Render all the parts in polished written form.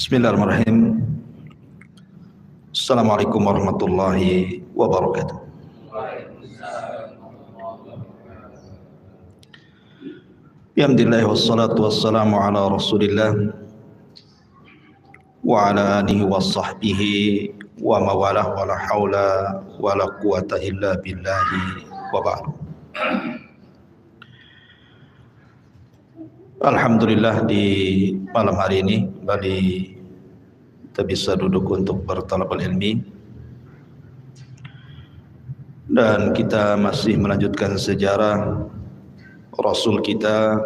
Bismillahirrahmanirrahim. Assalamualaikum warahmatullahi wabarakatuh. Alhamdulillah wassalatu wassalamu ala Rasulillah wa ala alihi wa sahbihi wa mawalah wa la hawla wa la quwata illa billahi wa ba'du. Alhamdulillah di malam hari ini kembali kita bisa duduk untuk bertalabul ilmi dan kita masih melanjutkan sejarah Rasul kita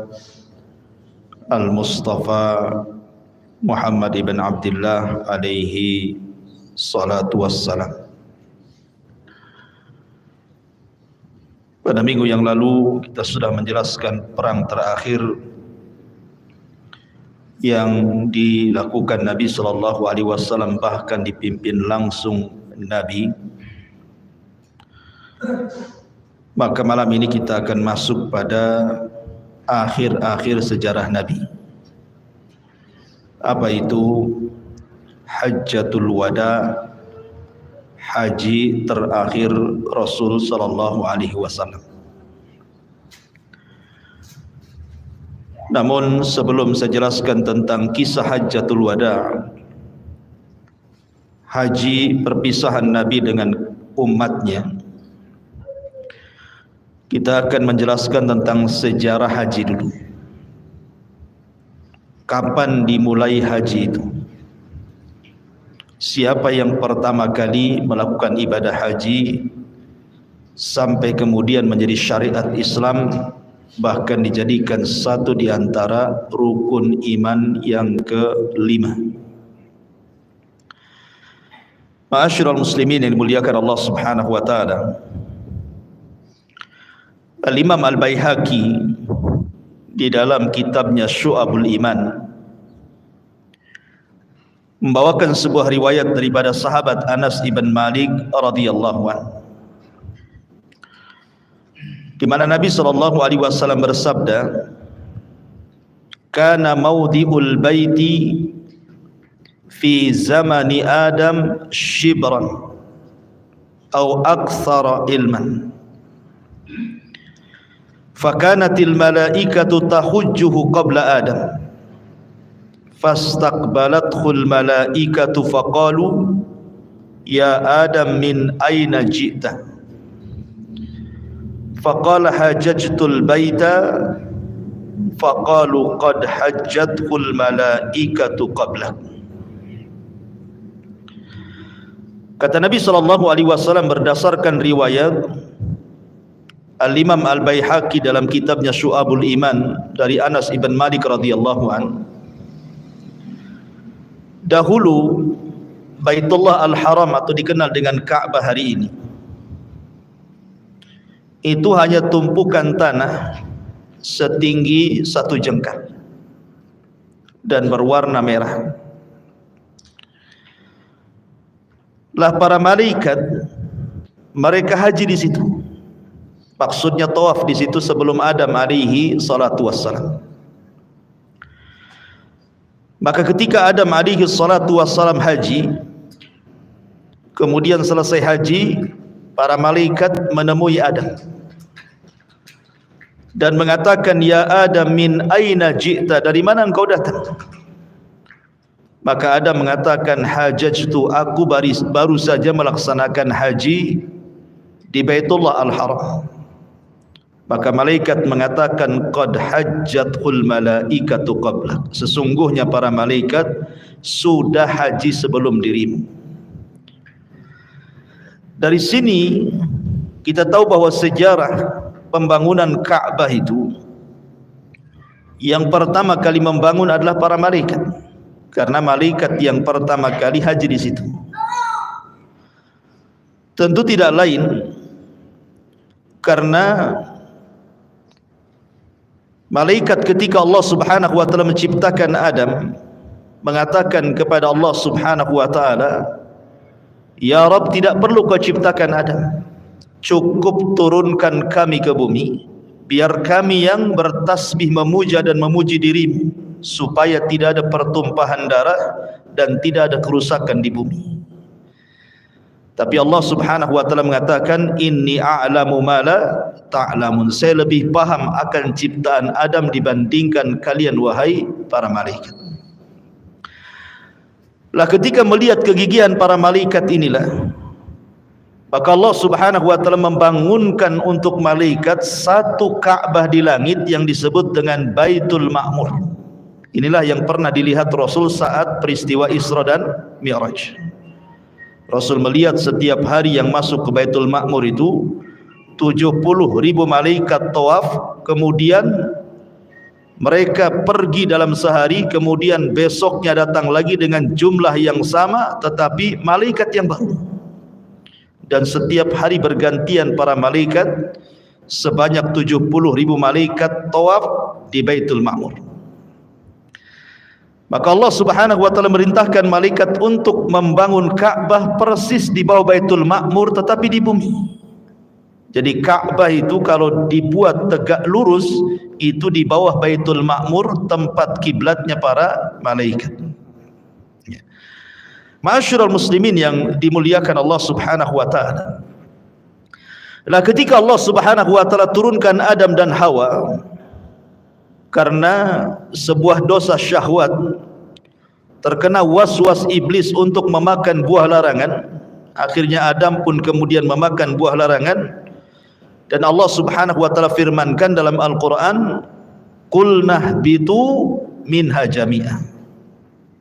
Al-Mustafa Muhammad ibn Abdullah alaihi salatu wassalam. Pada minggu yang lalu kita sudah menjelaskan perang terakhir yang dilakukan Nabi sallallahu alaihi wasallam, bahkan dipimpin langsung Nabi. Maka malam ini kita akan masuk pada akhir-akhir sejarah Nabi. Apa itu? Hajjatul Wada, haji terakhir Rasul sallallahu alaihi wasallam. Namun sebelum saya jelaskan tentang kisah Hajjatul Wada, haji perpisahan Nabi dengan umatnya, kita akan menjelaskan tentang sejarah haji dulu. Kapan dimulai haji itu? Siapa yang pertama kali melakukan ibadah haji sampai kemudian menjadi syariat Islam, bahkan dijadikan satu di antara rukun iman yang kelima. Ma'asyiral muslimin yang dimuliakan Allah Subhanahu wa taala, Al-Imam Al-Baihaqi di dalam kitabnya Syu'abul Iman membawakan sebuah riwayat daripada sahabat Anas ibn Malik radhiyallahu anhu, di mana Nabi sallallahu alaihi wasallam bersabda, "Kana mawdi'ul baiti fi zamani Adam shibran aw akthara ilman. Fakanatil malaikatu tahujjuhu qabla Adam. Fastaqbalathul malaikatu faqalu, ya Adam min aina ji'ta? Faqala hajjajtul baita. Faqalu qad hajjathul malaikatu qablak." Kata Nabi sallallahu alaihi wasallam berdasarkan riwayat Al-Imam Al-Baihaqi dalam kitabnya Syu'abul Iman dari Anas ibn Malik radhiyallahu an, dahulu Baitullah Al-Haram atau dikenal dengan Ka'bah hari ini, itu hanya tumpukan tanah setinggi satu jengkal dan berwarna merah. Lah para malaikat mereka haji di situ. Maksudnya tawaf di situ sebelum Adam alaihi salatu wassalam. Maka ketika Adam alaihi salatu wassalam haji, kemudian selesai haji, para malaikat menemui Adam dan mengatakan, ya Adam min aina ji'ta, dari mana engkau datang? Maka Adam mengatakan, hajajtu, aku baru saja melaksanakan haji di Baitullah Al-Haram. Maka malaikat mengatakan, qad hajjathul malaikatu qablak, sesungguhnya para malaikat sudah haji sebelum dirimu. Dari sini kita tahu bahwa sejarah pembangunan Ka'bah itu, yang pertama kali membangun adalah para malaikat, karena malaikat yang pertama kali haji di situ. Tentu tidak lain karena malaikat ketika Allah Subhanahu wa taala menciptakan Adam mengatakan kepada Allah Subhanahu wa taala, ya Rabb, tidak perlu kau ciptakan Adam, cukup turunkan kami ke bumi, biar kami yang bertasbih memuja dan memuji dirimu supaya tidak ada pertumpahan darah dan tidak ada kerusakan di bumi. Tapi Allah Subhanahu wa taala mengatakan, inni a'lamu ma la ta'lamun. Saya lebih paham akan ciptaan Adam dibandingkan kalian wahai para malaikat. Lah ketika melihat kegigihan para malaikat inilah, maka Allah Subhanahu wa taala membangunkan untuk malaikat satu Ka'bah di langit yang disebut dengan Baitul Ma'mur. Inilah yang pernah dilihat Rasul saat peristiwa Isra dan Mi'raj. Rasul melihat setiap hari yang masuk ke Baitul Ma'mur itu 70.000 malaikat tawaf, kemudian mereka pergi dalam sehari, kemudian besoknya datang lagi dengan jumlah yang sama tetapi malaikat yang baru. Dan setiap hari bergantian para malaikat, sebanyak 70.000 malaikat tawaf di Baitul Ma'mur. Maka Allah Subhanahu wa taala merintahkan malaikat untuk membangun Ka'bah persis di bawah Baitul Ma'mur tetapi di bumi. Jadi Ka'bah itu kalau dibuat tegak lurus itu di bawah Baitul Ma'mur, tempat kiblatnya para malaikat. Ma'asyiral muslimin yang dimuliakan Allah Subhanahu wa taala. Lah ketika Allah Subhanahu wa taala turunkan Adam dan Hawa karena sebuah dosa syahwat, terkena waswas iblis untuk memakan buah larangan, akhirnya Adam pun kemudian memakan buah larangan. Dan Allah Subhanahu wa taala firmankan dalam Al-Qur'an, "Qul nahbitu minha jami'ah."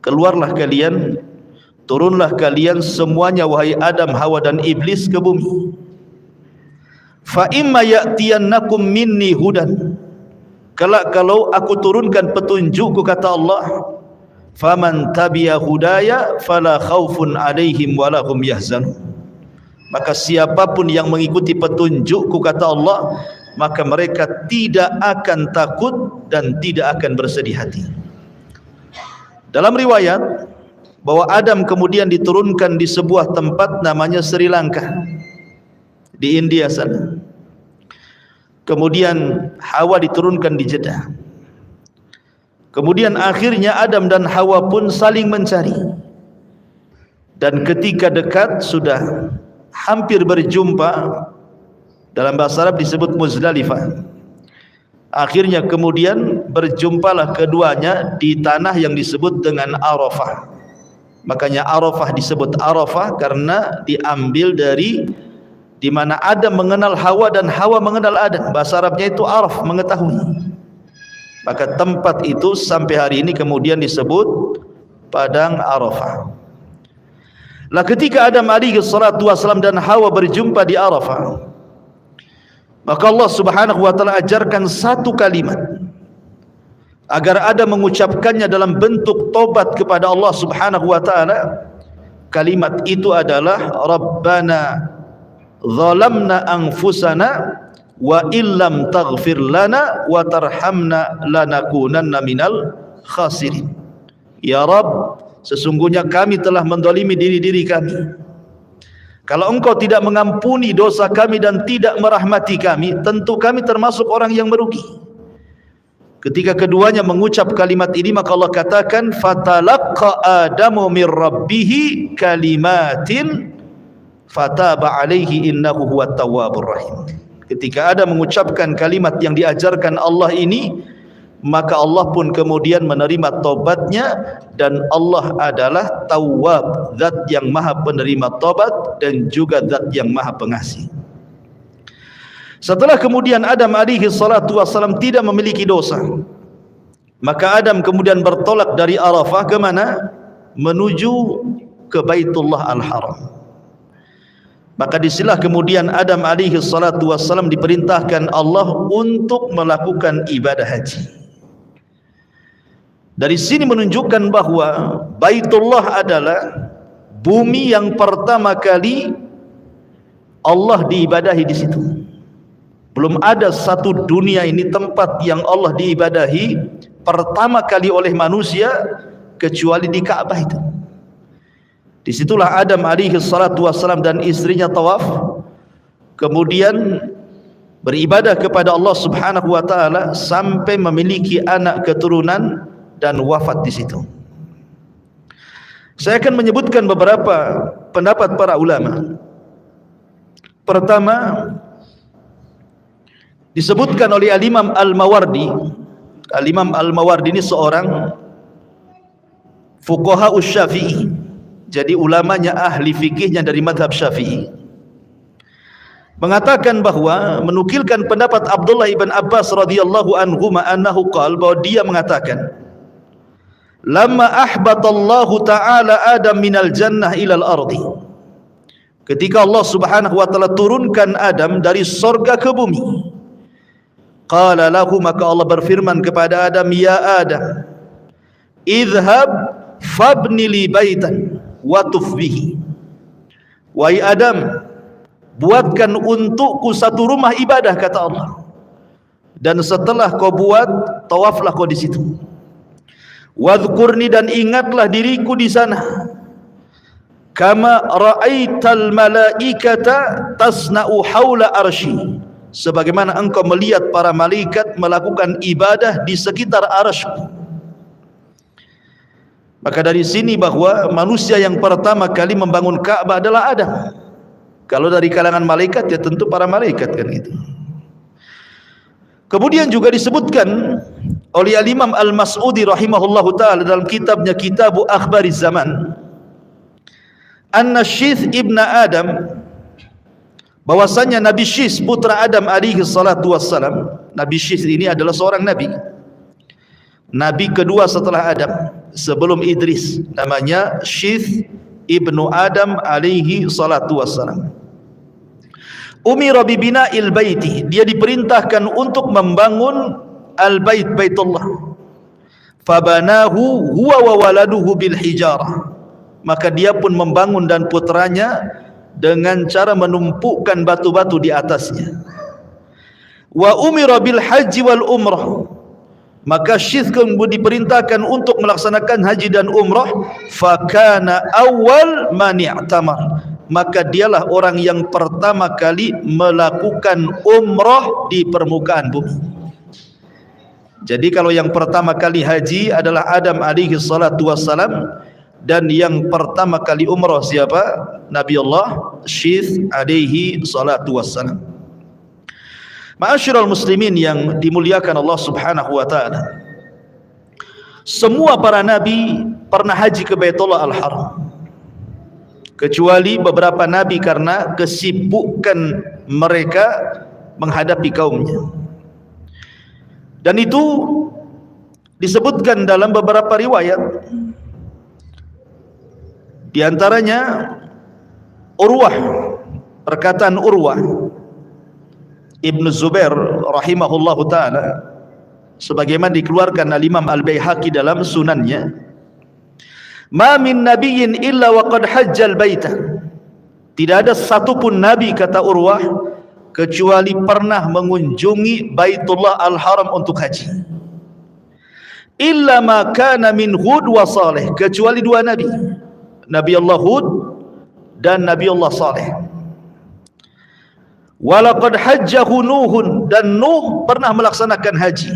Keluarlah kalian, turunlah kalian semuanya wahai Adam, Hawa dan iblis ke bumi. Fa imma ya'tiyannakum minni hudan. Kelak kalau aku turunkan petunjukku, kata Allah, faman tabi'a hudaya fala khaufun 'alaihim wa lahum yahzanun. Maka siapapun yang mengikuti petunjukku, kata Allah, maka mereka tidak akan takut dan tidak akan bersedih hati. Dalam riwayat bahwa Adam kemudian diturunkan di sebuah tempat namanya Sri Lanka di India sana. Kemudian Hawa diturunkan di Jeddah. Kemudian akhirnya Adam dan Hawa pun saling mencari. Dan ketika dekat sudah hampir berjumpa, dalam bahasa Arab disebut Muzdalifah. Akhirnya kemudian berjumpalah keduanya di tanah yang disebut dengan Arafah. Makanya Arafah disebut Arafah karena diambil dari di mana Adam mengenal Hawa dan Hawa mengenal Adam. Bahasa Arabnya itu Araf, mengetahui. Maka tempat itu sampai hari ini kemudian disebut Padang Arafah. Lah ketika Adam alaihi salatu wasallam dan Hawa berjumpa di Arafah, maka Allah Subhanahu wa taala ajarkan satu kalimat agar Adam mengucapkannya dalam bentuk tobat kepada Allah Subhanahu wa taala. Kalimat itu adalah Rabbana zalamna anfusana wa illam taghfir lana wa tarhamna lanakunanna minal khasirin. Ya Rabb, sesungguhnya kami telah mendolimi diri-diri kami. Kalau engkau tidak mengampuni dosa kami dan tidak merahmati kami, tentu kami termasuk orang yang merugi. Ketika keduanya mengucap kalimat ini, maka Allah katakan, fatalaqqa adamu mir rabbihi kalimatin fataba alaihi innahu huwat tawwabur rahim. Ketika Adam mengucapkan kalimat yang diajarkan Allah ini, maka Allah pun kemudian menerima taubatnya, dan Allah adalah Tawwab, zat yang maha penerima taubat dan juga zat yang maha pengasih. Setelah kemudian Adam alaihi salatu wasallam tidak memiliki dosa, maka Adam kemudian bertolak dari Arafah ke mana? Menuju ke Baitullah Al-Haram. Maka disinilah kemudian Adam alaihi salatu wasallam diperintahkan Allah untuk melakukan ibadah haji. Dari sini menunjukkan bahwa Baitullah adalah bumi yang pertama kali Allah diibadahi di situ. Belum ada satu dunia ini tempat yang Allah diibadahi pertama kali oleh manusia kecuali di Ka'bah itu. Disitulah Adam alaihi salatu wassalam dan istrinya tawaf, kemudian beribadah kepada Allah Subhanahu wa taala sampai memiliki anak keturunan, dan wafat di situ. Saya akan menyebutkan beberapa pendapat para ulama. Pertama, disebutkan oleh Al-Imam Al-Mawardi. Al-Imam Al-Mawardi ini seorang fuqaha Syafi'i. Jadi ulamanya ahli fikihnya dari mazhab Syafi'i. Mengatakan bahwa menukilkan pendapat Abdullah ibn Abbas radhiyallahu anhu annahu qala, bahwa dia mengatakan, lamma ahbatallahu ta'ala Adam minal jannah ilal ardi. Ketika Allah Subhanahu wa taala turunkan Adam dari surga ke bumi, qala lahu, maka Allah berfirman kepada Adam, ya Adam, idhhab fabni li baitan wa tuf bihi. Wahai Adam, buatkan untukku satu rumah ibadah, kata Allah, dan setelah kau buat, tawaflah kau di situ. Wadhkurni, dan ingatlah diriku di sana, kama ra'aital malaikata tasna'u haula arsy, sebagaimana engkau melihat para malaikat melakukan ibadah di sekitar arsy. Maka dari sini bahwa manusia yang pertama kali membangun Ka'bah adalah Adam. Kalau dari kalangan malaikat, ya tentu para malaikat kan itu. Kemudian juga disebutkan oleh Al-Imam Al-Mas'udi rahimahullahu ta'ala dalam kitabnya Kitabu Akhbariz Zaman, anna Syith ibn Adam, bahwasanya Nabi Syith putra Adam alaihi salatu wassalam. Nabi Syith ini adalah seorang nabi, nabi kedua setelah Adam, sebelum Idris. Namanya Syith ibnu Adam alaihi salatu wassalam. Umira bibina'il baiti, dia diperintahkan untuk membangun al-bait, baitullah. Fabanahu huwa wa waladuhu bil hijarah, maka dia pun membangun dan putranya dengan cara menumpukkan batu-batu di atasnya. Wa umira bil haji wal umrah, maka Syith diperintahkan untuk melaksanakan haji dan umrah. Fakana awal man i'tamar, maka dialah orang yang pertama kali melakukan umrah di permukaan bumi. Jadi kalau yang pertama kali haji adalah Adam alaihi salatu wassalam, dan yang pertama kali umrah siapa? Nabi Allah Syith alaihi salatu wassalam. Ma'asyiral muslimin yang dimuliakan Allah Subhanahu wa taala, semua para nabi pernah haji ke Baitullah Al-Haram, kecuali beberapa nabi karena kesibukan mereka menghadapi kaumnya. Dan itu disebutkan dalam beberapa riwayat. Di antaranya Urwah, perkataan Urwah Ibnu Zubair rahimahullahu ta'ala, sebagaimana dikeluarkan al-Imam Al-Baihaqi dalam sunannya, ma min nabiyyin illa wa qad hajjal baita, tidak ada satupun nabi, kata Urwah, kecuali pernah mengunjungi Baitullah Al-Haram untuk haji. Illa ma kana min Hud wa Saleh, kecuali dua nabi, Nabi Allah Hud dan Nabi Allah Saleh. Walaqad hajjahu Nuhun, dan Nuh pernah melaksanakan haji.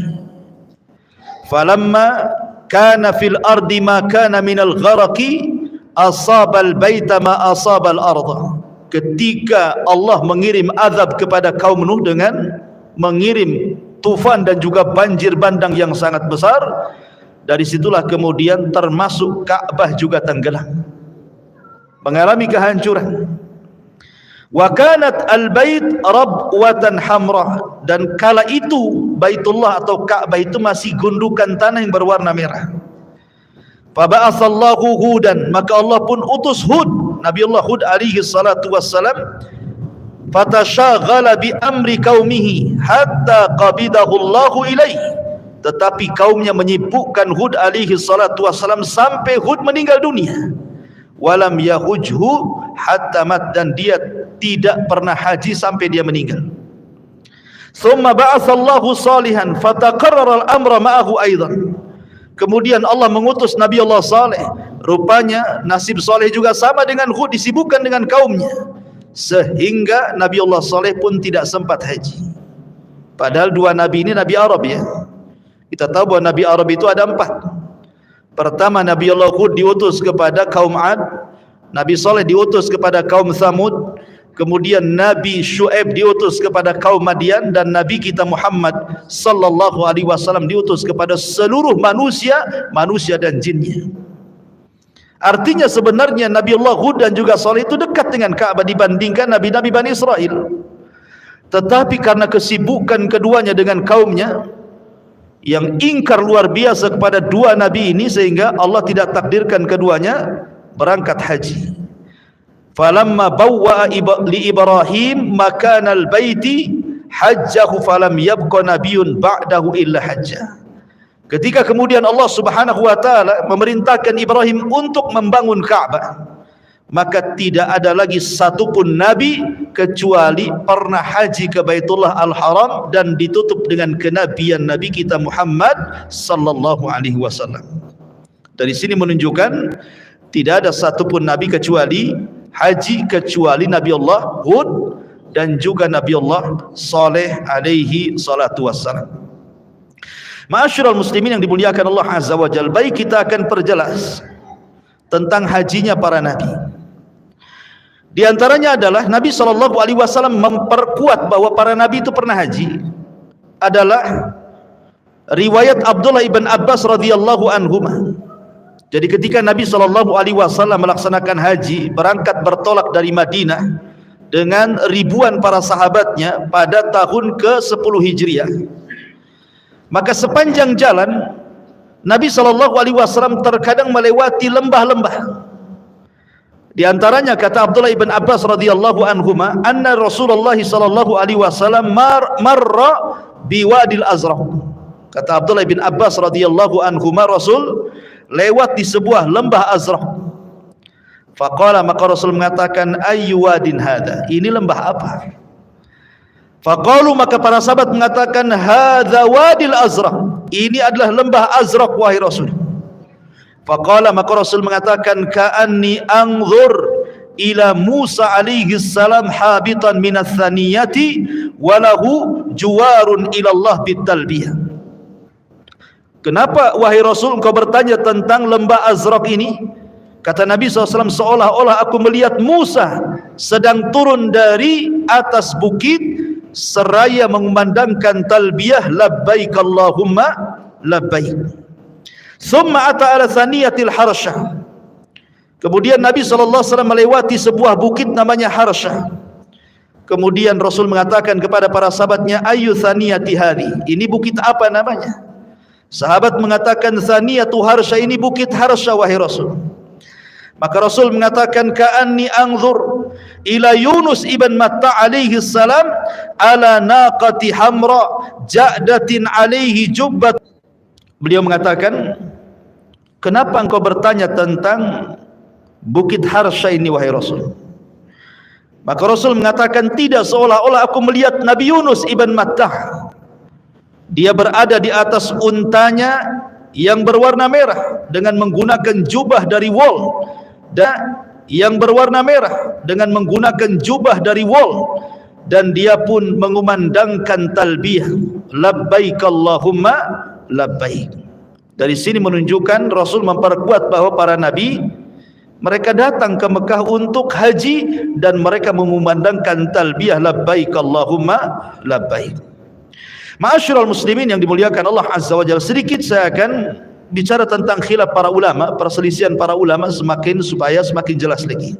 Falamma kana fil ardi ma kana minal gharaqi asabal baita ma asabal arda, ketika Allah mengirim azab kepada kaum Nuh dengan mengirim tufan dan juga banjir bandang yang sangat besar, dari situlah kemudian termasuk Ka'bah juga tenggelam, mengalami kehancuran. Wa kanat al-bait rabwatan hamra, dan kala itu Baitullah atau Ka'bah itu masih gundukan tanah yang berwarna merah. Fa ba'atsallahu Hudan, maka Allah pun utus Hud, Nabi Allah Hud alaihi salatu wassalam. Fatashaghala bi amri qaumihi hatta qabidahu Allahu ilaihi, tetapi kaumnya menyibukkan Hud alaihi salatu wassalam sampai Hud meninggal dunia. Walam yahujhu hatta mat, dan dia tidak pernah haji sampai dia meninggal. Thumma ba'atsallahu Salihan fataqarrara al-amra ma'ahu aidan, kemudian Allah mengutus Nabi Allah Saleh, rupanya nasib Saleh juga sama dengan Hud, disibukkan dengan kaumnya, sehingga Nabi Allah Saleh pun tidak sempat haji. Padahal dua nabi ini nabi Arab, ya. Kita tahu bahwa nabi Arab itu ada 4. Pertama, Nabi Allah Hud diutus kepada kaum Ad, Nabi Saleh diutus kepada kaum Thamud, kemudian Nabi Syuaib diutus kepada kaum Madian, dan Nabi kita Muhammad sallallahu alaihi wasallam diutus kepada seluruh manusia dan jinnya. Artinya sebenarnya Nabi Allah Hud dan juga Saleh itu dekat dengan Ka'bah dibandingkan nabi-nabi Bani Israel. Tetapi karena kesibukan keduanya dengan kaumnya yang ingkar luar biasa kepada dua nabi ini, sehingga Allah tidak takdirkan keduanya berangkat haji. Falamma bawwa'a li Ibrahim makanal baiti hajjahu falam yabqa nabiyyun ba'dahu illa hajjah. Ketika kemudian Allah Subhanahu wa taala memerintahkan Ibrahim untuk membangun Ka'bah, maka tidak ada lagi satupun nabi kecuali pernah haji ke Baitullah Al-Haram dan ditutup dengan kenabian Nabi kita Muhammad sallallahu alaihi wasallam. Dari sini menunjukkan tidak ada satupun nabi kecuali haji, kecuali Nabi Allah Hud dan juga Nabi Allah Saleh alaihi salatu wassalam. Ma'asyiral muslimin yang dimuliakan Allah Azza wa Jalla, baik kita akan perjelas tentang hajinya para nabi. Di antaranya adalah Nabi SAW memperkuat bahwa para nabi itu pernah haji adalah riwayat Abdullah ibn Abbas radhiyallahu anhuma. Jadi ketika Nabi SAW melaksanakan haji, berangkat bertolak dari Madinah dengan ribuan para sahabatnya pada tahun ke-10 Hijriah, maka sepanjang jalan Nabi SAW terkadang melewati lembah-lembah. Di antaranya kata Abdullah ibn Abbas radhiyallahu anhuma, anna Rasulullah sallallahu alaihi wasallam marra biwadil Azraq. Kata Abdullah ibn Abbas radhiyallahu anhuma, Rasul lewat di sebuah lembah Azraq. Faqala, maka Rasul mengatakan, ayyu wadin hada, ini lembah apa? Faqalu, maka para sahabat mengatakan, hadza wadil Azraq, ini adalah lembah Azraq wahai Rasul. Faqala, maka Rasul mengatakan, ka'anni anzur ila Musa alaihi salam habitan minas thaniyati walahu juwarun ilallah bitalbiyah. Kenapa wahai Rasul engkau bertanya tentang lembah Azraq ini? Kata Nabi SAW, seolah-olah aku melihat Musa sedang turun dari atas bukit seraya mengumandangkan talbiyah labbaik Allahumma labbaik. Summa ata ala thaniyatil Harsyah. Kemudian Nabi SAW melewati sebuah bukit namanya Harsyah. Kemudian Rasul mengatakan kepada para sahabatnya, ayyu thaniyati hadhi, ini bukit apa namanya? Sahabat mengatakan, thaniyatu Harsyah, ini bukit Harsyah wahai Rasul. Maka Rasul mengatakan, ka'anni anzur ila Yunus ibn Matta alaihi salam ala naqati hamra ja'datin alaihi jubbat. Beliau mengatakan, kenapa engkau bertanya tentang bukit Harsyah ini wahai Rasul? Maka Rasul mengatakan, tidak, seolah-olah aku melihat Nabi Yunus ibn Mattah. Dia berada di atas untanya yang berwarna merah dengan menggunakan jubah dari wol, dan yang berwarna merah dengan menggunakan jubah dari wol, dan dia pun mengumandangkan talbiyah labbaik Allahumma labbaik. Dari sini menunjukkan Rasul memperkuat bahwa para nabi mereka datang ke Mekah untuk haji dan mereka mengumandangkan talbiyah labbaik Allahumma labbaik. Ma'asyiral muslimin yang dimuliakan Allah Azza wa Jalla, sedikit saya akan bicara tentang khilaf para ulama, perselisihan para ulama supaya semakin jelas lagi.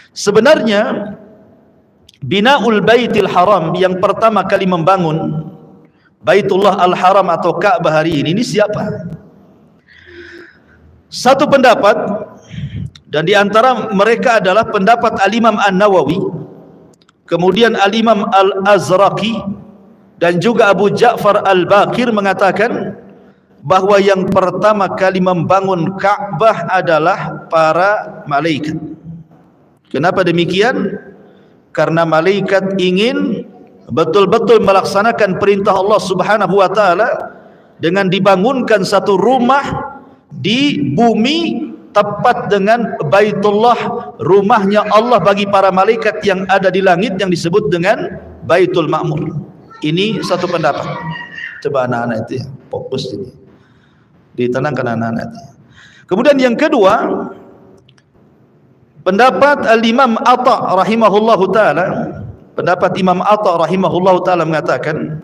Sebenarnya binaul baitil haram, yang pertama kali membangun Baitullah Al-Haram atau Ka'bah hari ini siapa? Satu pendapat, dan di antara mereka adalah pendapat Al-Imam An-Nawawi, kemudian Al-Imam Al-Azraqi, dan juga Abu Ja'far Al-Baqir mengatakan bahwa yang pertama kali membangun Ka'bah adalah para malaikat. Kenapa demikian? Karena malaikat ingin betul-betul melaksanakan perintah Allah Subhanahu wa taala dengan dibangunkan satu rumah di bumi tepat dengan Baitullah, rumahnya Allah bagi para malaikat yang ada di langit yang disebut dengan Baitul Ma'mur. Ini satu pendapat. Coba anak-anak itu ya, fokus ini. Ditenangkan anak-anak. Kemudian yang kedua, pendapat Al-Imam Atha rahimahullahu taala, pendapat Imam Atha rahimahullahu taala mengatakan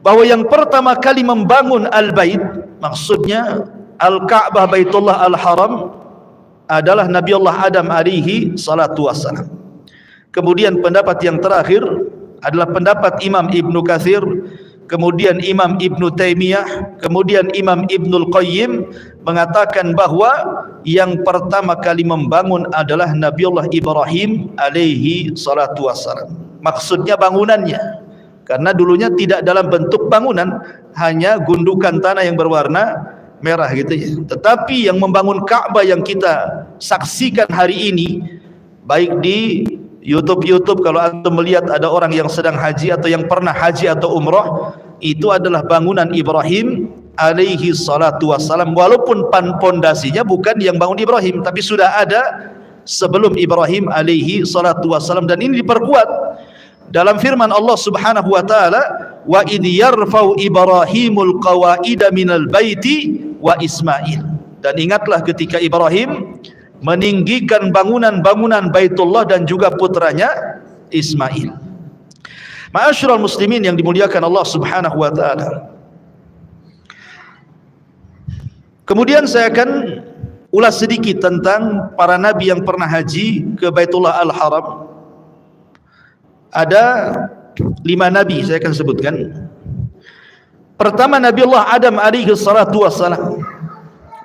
bahwa yang pertama kali membangun Al-Bait, maksudnya Al-Ka'bah Baitullah Al-Haram, adalah Nabi Allah Adam alaihi salatu wassalam. Kemudian pendapat yang terakhir adalah pendapat Imam Ibnu Katsir, kemudian Imam Ibnu Taimiyah, kemudian Imam Ibnul Qayyim mengatakan bahwa yang pertama kali membangun adalah Nabi Allah Ibrahim alaihi salatu wassalam. Maksudnya bangunannya, karena dulunya tidak dalam bentuk bangunan, hanya gundukan tanah yang berwarna merah gitu ya. Tetapi yang membangun Ka'bah yang kita saksikan hari ini, baik di YouTube kalau antum melihat ada orang yang sedang haji atau yang pernah haji atau umrah, itu adalah bangunan Ibrahim alaihi salatu wassalam, walaupun pondasinya bukan yang bangun Ibrahim, tapi sudah ada sebelum Ibrahim alaihi salatu wassalam. Dan ini diperkuat dalam firman Allah Subhanahu wa taala, wa idh yarfa'u Ibrahimul qawaida minal baiti wa Ismail. Dan ingatlah ketika Ibrahim meninggikan bangunan-bangunan Baitullah dan juga putranya Ismail. Ma'asyiral muslimin yang dimuliakan Allah Subhanahu wa taala. Kemudian saya akan ulas sedikit tentang para nabi yang pernah haji ke Baitullah Al-Haram. Ada 5 nabi saya akan sebutkan. Pertama, Nabi Allah Adam alaihi salatu wassalam.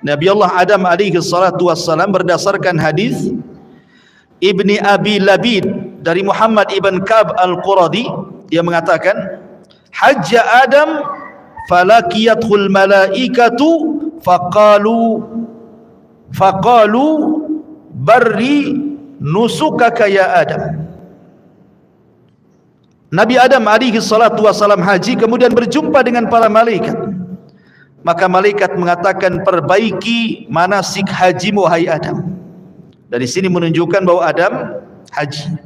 Nabi Allah Adam alaihi salatu wassalam berdasarkan hadis Ibni Abi Labid dari Muhammad ibn Ka'b al-Quradi, dia mengatakan, hajja Adam falakiyathul malaikatu faqalu barri nusukaka ya Adam. Nabi Adam alaihi salatu wassalam haji, kemudian berjumpa dengan para malaikat. Maka malaikat mengatakan, perbaiki manasik hajimu hai Adam. Dari sini menunjukkan bahwa Adam haji.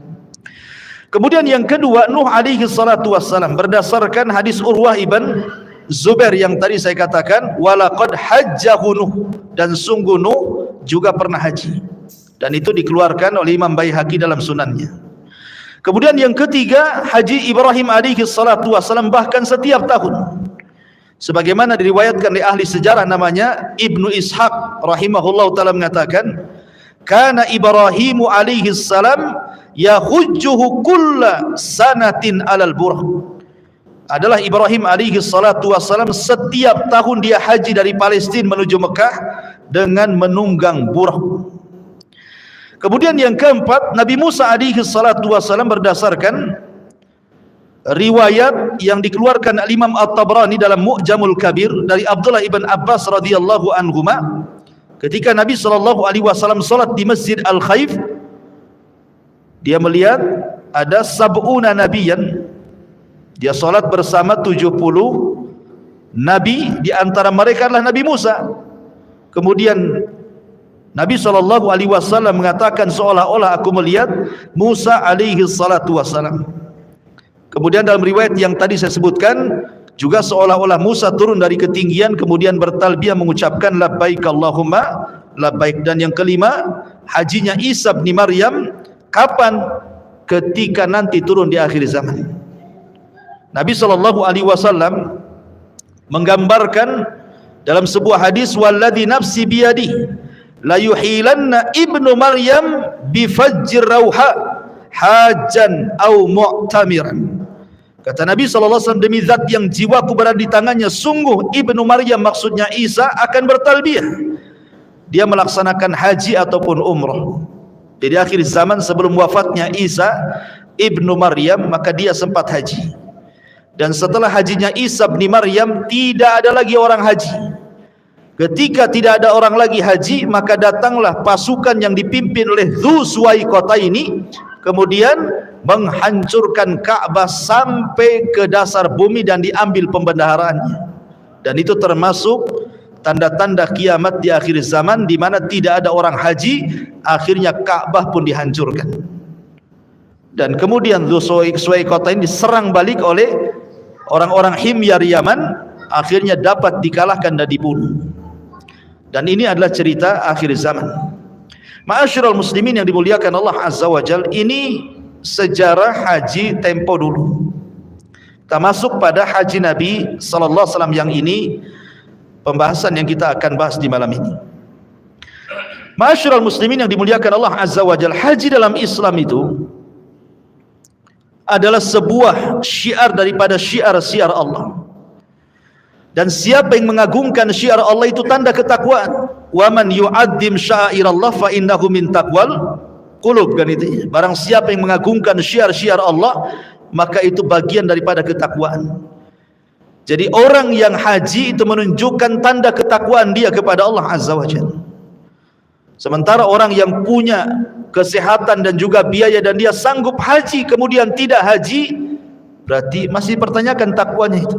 Kemudian yang kedua, Nuh alaihi salatu wassalam, berdasarkan hadis Urwah ibn Zubair yang tadi saya katakan, walaqad hajjahu Nuh, dan sungguh Nuh juga pernah haji. Dan itu dikeluarkan oleh Imam Baihaqi dalam sunannya. Kemudian yang ketiga, haji Ibrahim alaihi salatu wassalam bahkan setiap tahun. Sebagaimana diriwayatkan oleh ahli sejarah namanya Ibnu Ishaq rahimahullah ta'ala mengatakan, kana Ibrahimu alaihi salam yahujjuhu kulla sanatin alal burh. Adalah Ibrahim alaihi salatu wassalam setiap tahun dia haji dari Palestina menuju Mekah dengan menunggang burh. Kemudian yang keempat, Nabi Musa alaihi salatu wassalam berdasarkan riwayat yang dikeluarkan Imam At-Tabrani dalam Mu'jamul Kabir dari Abdullah ibn Abbas radhiyallahu anhuma, ketika Nabi sallallahu alaihi wasallam salat di Masjid Al-Khaif, dia melihat ada sab'una nabiyan, dia salat bersama 70 nabi, di antara mereka adalah Nabi Musa. Kemudian Nabi SAW mengatakan, seolah-olah aku melihat Musa alaihi salatu wassalam. Kemudian dalam riwayat yang tadi saya sebutkan, juga seolah-olah Musa turun dari ketinggian kemudian bertalbiyah mengucapkan labbaik Allahumma labbaik. Dan yang kelima, hajinya Isa bin Maryam kapan? Ketika nanti turun di akhir zaman. Nabi SAW menggambarkan dalam sebuah hadis, walladzi nafsi biyadihi la yuhilanna ibnu Maryam bifajjir rauha hajan au mu'tamiran. Kata Nabi SAW, demi zat yang jiwaku berada di tangannya, sungguh ibnu Maryam, maksudnya Isa, akan bertalbiyah, dia melaksanakan haji ataupun umrah. Jadi akhir zaman sebelum wafatnya Isa ibnu Maryam, maka dia sempat haji. Dan setelah hajinya Isa bin Maryam, tidak ada lagi orang haji. Ketika tidak ada orang lagi haji, maka datanglah pasukan yang dipimpin oleh Dzu Suwaikotaini, kemudian menghancurkan Ka'bah sampai ke dasar bumi dan diambil pembendaharaannya. Dan itu termasuk tanda-tanda kiamat di akhir zaman, di mana tidak ada orang haji, akhirnya Ka'bah pun dihancurkan. Dan kemudian Dzu Suwaikotaini diserang balik oleh orang-orang Himyar Yaman, akhirnya dapat dikalahkan dan dibunuh. Dan ini adalah cerita akhir zaman. Ma'asyiral muslimin yang dimuliakan Allah Azza wa Jalla, ini sejarah haji tempo dulu. Kita masuk pada haji Nabi sallallahu alaihi wasallam yang ini, pembahasan yang kita akan bahas di malam ini. Ma'asyiral muslimin yang dimuliakan Allah Azza wa Jalla, haji dalam Islam itu adalah sebuah syiar daripada syiar-syiar Allah. Dan siapa yang mengagungkan syiar Allah itu tanda ketakwaan. Wa man yu'azzim sya'airallah fa innahu min taqwal qulub, kan itu. Barang siapa yang mengagungkan syiar-syiar Allah, maka itu bagian daripada ketakwaan. Jadi orang yang haji itu menunjukkan tanda ketakwaan dia kepada Allah Azza wa Jalla. Sementara orang yang punya kesehatan dan juga biaya dan dia sanggup haji kemudian tidak haji, berarti masih pertanyakan takwanya itu.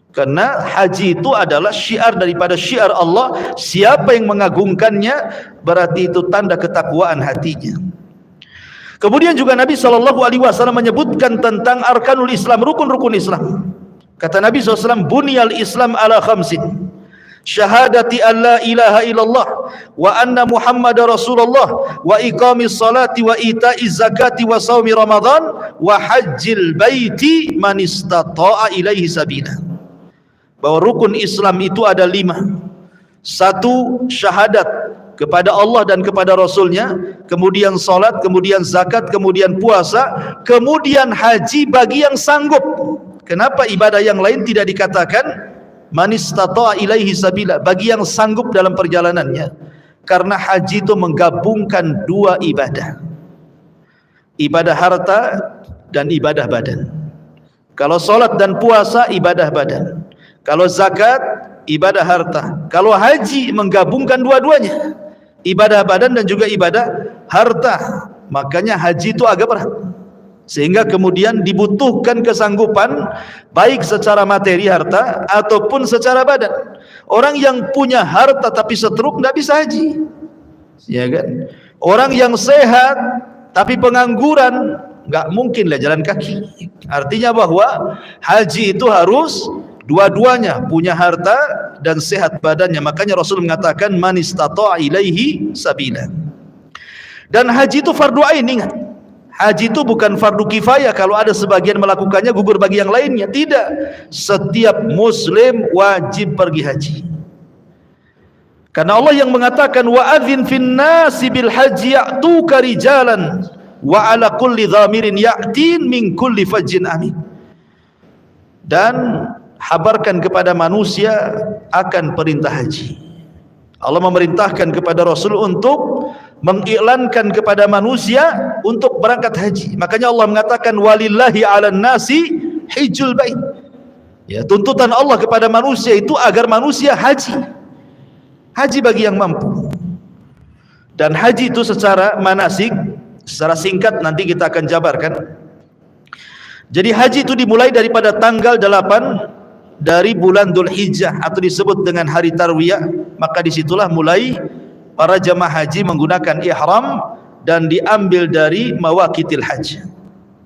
Karena haji itu adalah syiar daripada syiar Allah. Siapa yang mengagungkannya, berarti itu tanda ketakwaan hatinya. Kemudian juga Nabi SAW menyebutkan tentang arkanul Islam, rukun-rukun Islam. Kata Nabi SAW, bunyal Islam ala khamsin, syahadati an la ilaha illallah wa anna muhammadar rasulullah wa iqamis salati wa ita'iz zakati wa shaumi ramadan wa hajjil baiti man istata'a ilaihi sabila. Bahwa rukun Islam itu ada 5. 1, syahadat kepada Allah dan kepada Rasulnya, kemudian salat, kemudian zakat, kemudian puasa, kemudian haji bagi yang sanggup. Kenapa ibadah yang lain tidak dikatakan man istata'a ilaihi sabila, bagi yang sanggup dalam perjalanannya? Karena haji itu menggabungkan 2 ibadah, ibadah harta dan ibadah badan. Kalau salat dan puasa ibadah badan, kalau zakat ibadah harta, kalau haji menggabungkan dua-duanya, ibadah badan dan juga ibadah harta. Makanya haji itu agak berat, sehingga kemudian dibutuhkan kesanggupan baik secara materi harta ataupun secara badan. Orang yang punya harta tapi setruk tidak bisa haji, ya kan? Orang yang sehat tapi pengangguran nggak mungkinlah jalan kaki. Artinya bahwa haji itu harus dua-duanya, punya harta dan sehat badannya. Makanya Rasul mengatakan man istata'a ilaihi sabila. Dan haji itu fardu ain, ingat. Haji itu bukan fardu kifayah, kalau ada sebagian melakukannya gugur bagi yang lainnya. Tidak. Setiap muslim wajib pergi haji. Karena Allah yang mengatakan wa adzin fin nasi bil haji ya'tuka rijalan wa ala kulli dhamirin ya'tin min kulli fajjin amin. Dan habarkan kepada manusia akan perintah haji. Allah memerintahkan kepada Rasul untuk mengiklankan kepada manusia untuk berangkat haji. Makanya Allah mengatakan walillahi 'alan nasi hijjul bait. Ya, tuntutan Allah kepada manusia itu agar manusia haji. Haji bagi yang mampu. Dan haji itu secara manasik, secara singkat nanti kita akan jabarkan. Jadi haji itu dimulai daripada tanggal 8 dari bulan Dzulhijjah atau disebut dengan hari tarwiyah. Maka disitulah mulai para jamaah haji menggunakan ihram dan diambil dari mawaqitil haji,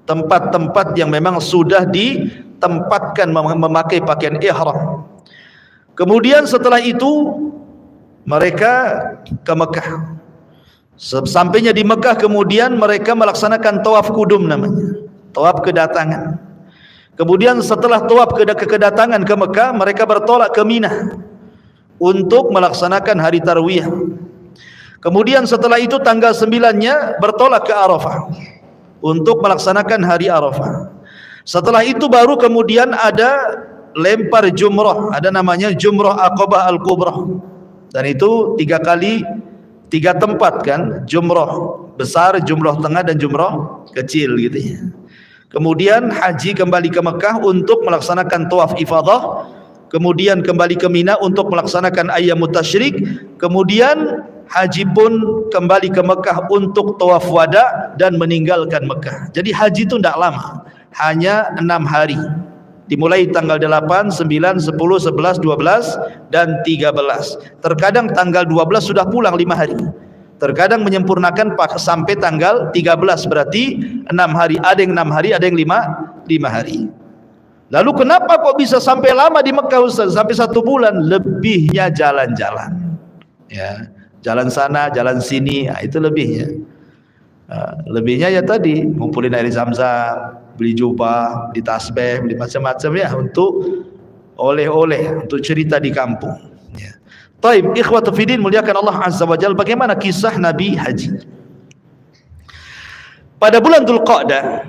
tempat-tempat yang memang sudah ditempatkan memakai pakaian ihram. Kemudian setelah itu mereka ke Mekah. Sampainya di Mekah kemudian mereka melaksanakan tawaf kudum namanya, tawaf kedatangan. Kemudian setelah tawaf kedatangan ke Mekah, mereka bertolak ke Mina untuk melaksanakan hari tarwiyah. Kemudian setelah itu tanggal 9-nya bertolak ke Arafah untuk melaksanakan hari Arafah. Setelah itu baru kemudian ada lempar jumrah, ada namanya jumrah Aqabah Al-Kubra. Dan itu 3 kali 3 tempat kan, jumrah besar, jumrah tengah dan jumrah kecil gitu ya. Kemudian haji kembali ke Mekah untuk melaksanakan tawaf ifadah, kemudian kembali ke Mina untuk melaksanakan ayyamut tasyrik, kemudian haji pun kembali ke Mekah untuk tawaf wada dan meninggalkan Mekah. Jadi haji itu tidak lama, hanya 6 hari. Dimulai tanggal 8, 9, 10, 11, 12 dan 13. Terkadang tanggal 12 sudah pulang 5 hari. Terkadang menyempurnakan sampai tanggal 13, berarti 6 hari. Ada yang 6 hari, ada yang 5 hari. Lalu kenapa kok bisa sampai lama di Mekah Ustaz? Sampai 1 bulan? Lebihnya jalan-jalan. Ya, jalan sana, jalan sini, itu lebihnya. Lebihnya ya tadi ngumpulin air zam-zam, beli jubah, beli tasbih, beli macam-macam ya untuk oleh-oleh, untuk cerita di kampung. Ya. Taib, ikhwatu fiddin, muliakan Allah Azza wa Jalla. Bagaimana kisah Nabi haji? Pada bulan Dzulqa'dah,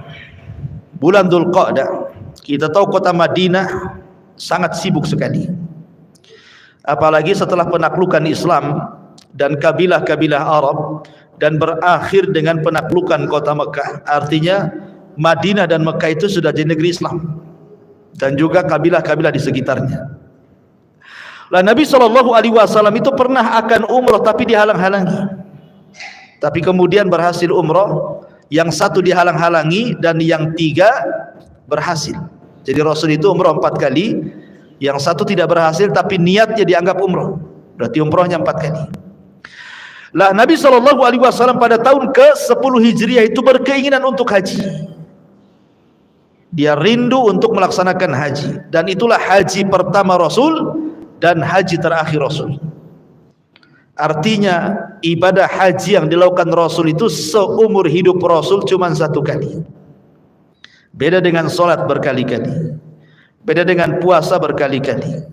kita tahu kota Madinah sangat sibuk sekali. Apalagi setelah penaklukan Islam dan kabilah-kabilah Arab, dan berakhir dengan penaklukan kota Mekah. Artinya Madinah dan Mekah itu sudah jadi negeri Islam, dan juga kabilah-kabilah di sekitarnya. Lah Nabi SAW itu pernah akan umrah tapi dihalang-halangi. Tapi kemudian berhasil umrah, yang satu dihalang-halangi dan yang tiga berhasil. Jadi Rasul itu umrah 4 kali, yang satu tidak berhasil tapi niatnya dianggap umrah. Berarti umrahnya 4 kali. Lah Nabi SAW pada tahun ke-10 Hijriah itu berkeinginan untuk haji. Dia rindu untuk melaksanakan haji, dan itulah haji pertama Rasul dan haji terakhir Rasul. Artinya ibadah haji yang dilakukan Rasul itu seumur hidup Rasul cuma 1 kali. Beda dengan solat berkali-kali, beda dengan puasa berkali-kali.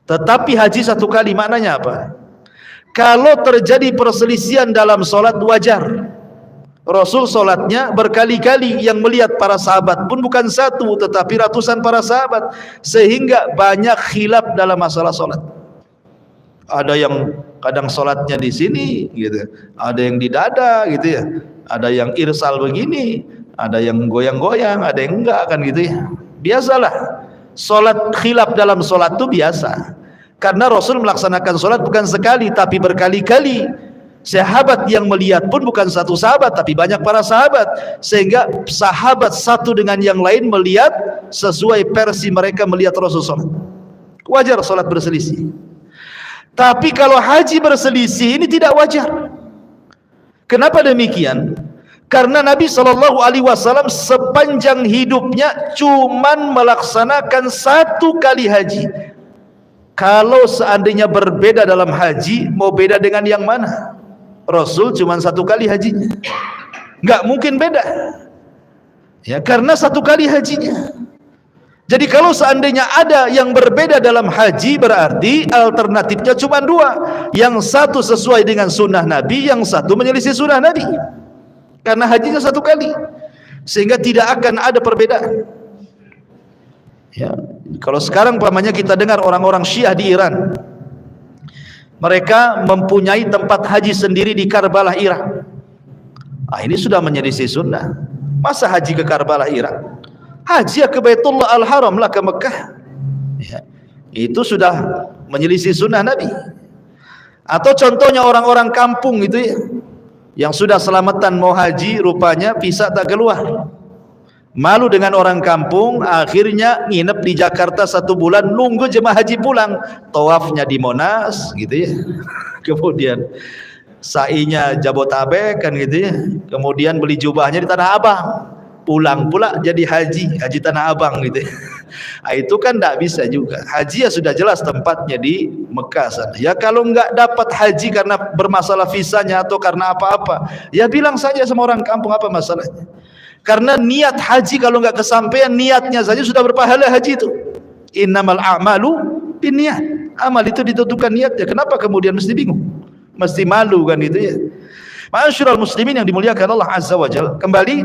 Tetapi haji 1 kali maknanya apa? Kalau terjadi perselisihan dalam solat wajar. Rasul solatnya berkali-kali, yang melihat para sahabat pun bukan 1 tetapi ratusan para sahabat, sehingga banyak khilaf dalam masalah solat. Ada yang kadang solatnya di sini gitu, ada yang di dada gitu ya, ada yang irsal begini, ada yang goyang-goyang, ada yang enggak kan gitu ya. Biasalah solat, khilaf dalam solat itu biasa. Karena Rasul melaksanakan solat bukan sekali tapi berkali-kali. Sahabat yang melihat pun bukan 1 sahabat tapi banyak para sahabat, sehingga sahabat satu dengan yang lain melihat sesuai versi mereka melihat Rasul solat. Wajar solat berselisih. Tapi kalau haji berselisih ini tidak wajar. Kenapa demikian? Karena Nabi SAW sepanjang hidupnya cuman melaksanakan 1 kali haji. Kalau seandainya berbeda dalam haji, mau beda dengan yang mana? Rasul cuma 1 kali hajinya, nggak mungkin beda ya, karena 1 kali hajinya. Jadi kalau seandainya ada yang berbeda dalam haji, berarti alternatifnya cuma 2, yang satu sesuai dengan sunnah Nabi, yang satu menyelisih sunnah Nabi, karena hajinya 1 kali, sehingga tidak akan ada perbedaan. Ya, kalau sekarang pamannya kita dengar orang-orang Syiah di Iran, mereka mempunyai tempat haji sendiri di Karbala, Irak. Ini sudah menyelisih sunnah. Masa haji ke Karbala, Irak? Haji ke Baitullah Al-Haram lah, ke Mekah. Ya, itu sudah menyelisih sunnah Nabi. Atau contohnya orang-orang kampung itu ya, yang sudah selamatan mau haji, rupanya visa tak keluar. Malu dengan orang kampung, akhirnya nginep di Jakarta 1 bulan, nunggu jemaah haji pulang, tawafnya di Monas gitu ya, kemudian sa'inya Jabotabek kan gitu ya, kemudian beli jubahnya di Tanah Abang, pulang pula jadi haji Tanah Abang gitu ya. Itu kan tidak bisa juga. Haji ya sudah jelas tempatnya di Mekah sana. Ya kalau nggak dapat haji karena bermasalah visanya atau karena apa-apa, ya bilang saja sama orang kampung, apa masalahnya. Karena niat haji kalau nggak kesampaian, niatnya saja sudah berpahala haji itu. Innamal a'malu binniyat. Amal itu ditentukan niatnya. Kenapa kemudian mesti bingung? Mesti malu kan itu ya. Ma'asyiral muslimin yang dimuliakan Allah Azza wa Jalla. Kembali,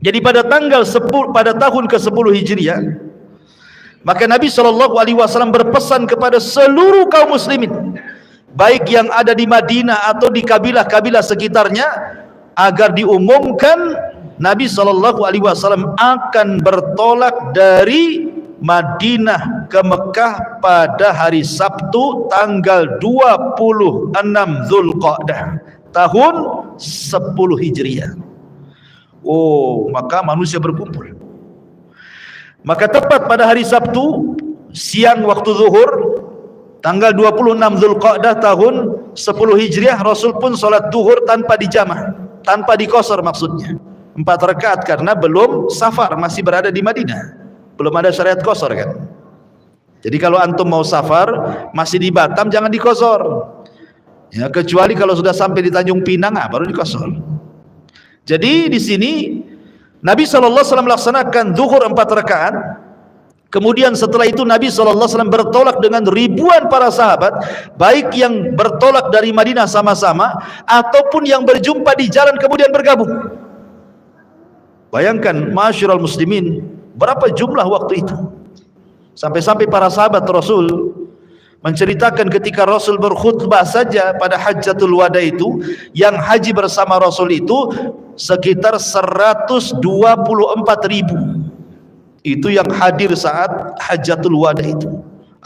jadi pada tahun ke-10 Hijriah, maka Nabi SAW berpesan kepada seluruh kaum muslimin, baik yang ada di Madinah atau di kabilah-kabilah sekitarnya, agar diumumkan Nabi SAW akan bertolak dari Madinah ke Mekah pada hari Sabtu tanggal 26 Dzulqa'dah tahun 10 Hijriah. Maka manusia berkumpul. Maka tepat pada hari Sabtu siang waktu zuhur tanggal 26 Dzulqa'dah tahun 10 Hijriah, Rasul pun sholat zuhur tanpa dijamah, tanpa dikosor, maksudnya 4 rakaat, karena belum safar, masih berada di Madinah, belum ada syariat kosor kan. Jadi kalau antum mau safar masih di Batam, jangan dikosor. Ya, kecuali kalau sudah sampai di Tanjung Pinang baru dikosor. Jadi di sini Nabi SAW melaksanakan zuhur 4 rakaat. Kemudian setelah itu Nabi SAW bertolak dengan ribuan para sahabat, baik yang bertolak dari Madinah sama-sama ataupun yang berjumpa di jalan kemudian bergabung. Bayangkan ma'asyiral muslimin, berapa jumlah waktu itu. Sampai-sampai para sahabat Rasul menceritakan ketika Rasul berkhutbah saja pada Hajjatul Wada itu, yang haji bersama Rasul itu sekitar 124.000. Itu yang hadir saat Hajjatul Wada itu.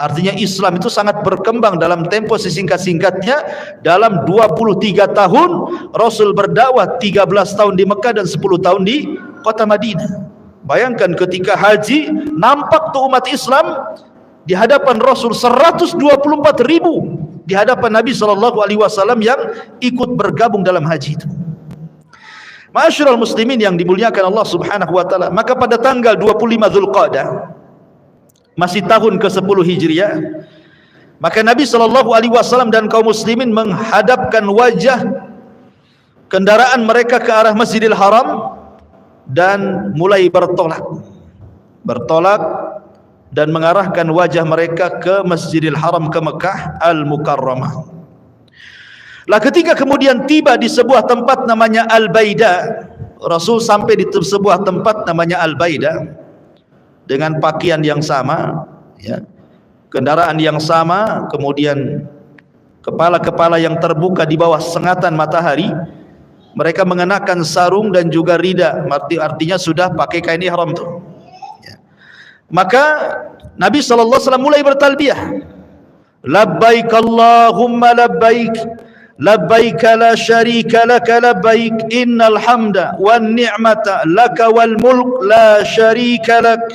Artinya Islam itu sangat berkembang dalam tempo sesingkat-singkatnya. Dalam 23 tahun Rasul berdakwah, 13 tahun di Mekah dan 10 tahun di kota Madinah. Bayangkan ketika haji, nampak tuh umat Islam di hadapan Rasul 124.000 di hadapan Nabi SAW yang ikut bergabung dalam haji itu. Ma'asyiral muslimin yang dimuliakan Allah Subhanahu wa taala, maka pada tanggal 25 Zulqa'dah, masih tahun ke-10 Hijriah, maka Nabi SAW dan kaum muslimin menghadapkan wajah kendaraan mereka ke arah Masjidil Haram dan mulai bertolak dan mengarahkan wajah mereka ke Masjidil Haram, ke Mekah Al-Mukarramah. Lah ketika kemudian tiba di sebuah tempat namanya Al-Baida, Rasul sampai di sebuah tempat namanya Al-Baida dengan pakaian yang sama, ya, kendaraan yang sama, kemudian kepala-kepala yang terbuka di bawah sengatan matahari. Mereka mengenakan sarung dan juga rida, artinya sudah pakai kain ihram tuh. Maka Nabi SAW mulai bertalbiyah, labbaik Allahumma labbaik, labbaik la syarika laka labbaik, innal hamda wan ni'mata laka wal mulk la syarika lak.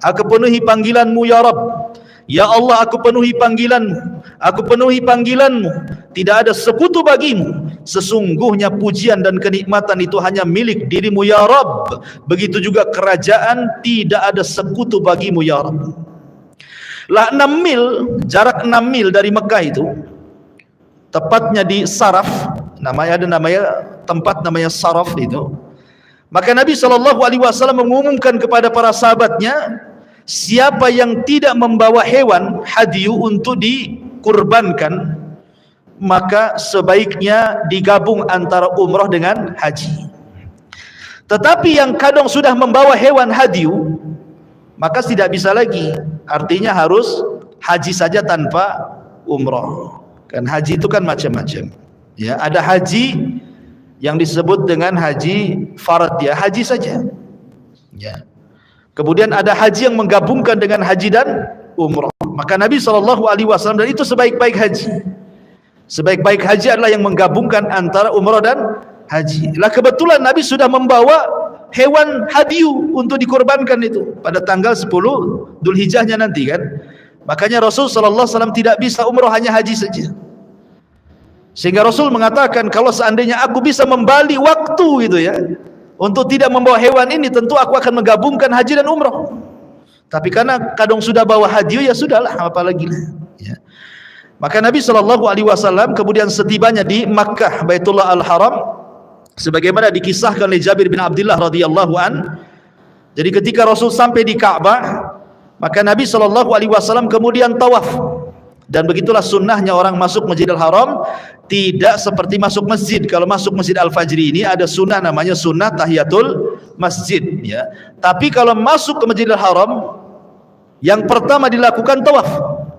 Aku penuhi panggilanmu ya Rabb, ya Allah, aku penuhi panggilanmu, aku penuhi panggilanmu, tidak ada sekutu bagimu, sesungguhnya pujian dan kenikmatan itu hanya milik dirimu ya Rabb, begitu juga kerajaan, tidak ada sekutu bagimu ya Rabb. Lah 6 mil, jarak 6 mil dari Mekah itu, tepatnya di Saraf, ada tempat namanya Saraf itu. Maka Nabi SAW mengumumkan kepada para sahabatnya, siapa yang tidak membawa hewan hadyu untuk dikurbankan, maka sebaiknya digabung antara umrah dengan haji. Tetapi yang kadang sudah membawa hewan hadyu, maka tidak bisa lagi, artinya harus haji saja tanpa umrah. Kan haji itu kan macam-macam, ya. Ada haji yang disebut dengan haji farad, ya, haji saja, ya. Kemudian ada haji yang menggabungkan dengan haji dan umrah. Maka Nabi SAW, dan itu sebaik-baik haji, sebaik-baik haji adalah yang menggabungkan antara umrah dan haji. Lah kebetulan Nabi sudah membawa hewan hadyu untuk dikorbankan itu pada tanggal 10 Dzulhijjahnya nanti kan. Makanya Rasul SAW tidak bisa umrah, hanya haji saja. Sehingga Rasul mengatakan, kalau seandainya aku bisa membalik waktu gitu ya, untuk tidak membawa hewan ini, tentu aku akan menggabungkan haji dan umrah. Tapi karena kadang sudah bawa hadyu, ya sudahlah, apalagi lah, ya. Maka Nabi SAW kemudian setibanya di Makkah Baitullah Al-Haram, sebagaimana dikisahkan oleh Jabir bin Abdullah radhiyallahu an. Jadi ketika Rasul sampai di Ka'bah, maka Nabi SAW kemudian tawaf. Dan begitulah sunnahnya orang masuk Masjidil Haram, tidak seperti masuk masjid. Kalau masuk Masjid Al-Fajri ini ada sunnah namanya sunnah tahiyatul masjid, ya. Tapi kalau masuk ke Masjidil Haram, yang pertama dilakukan tawaf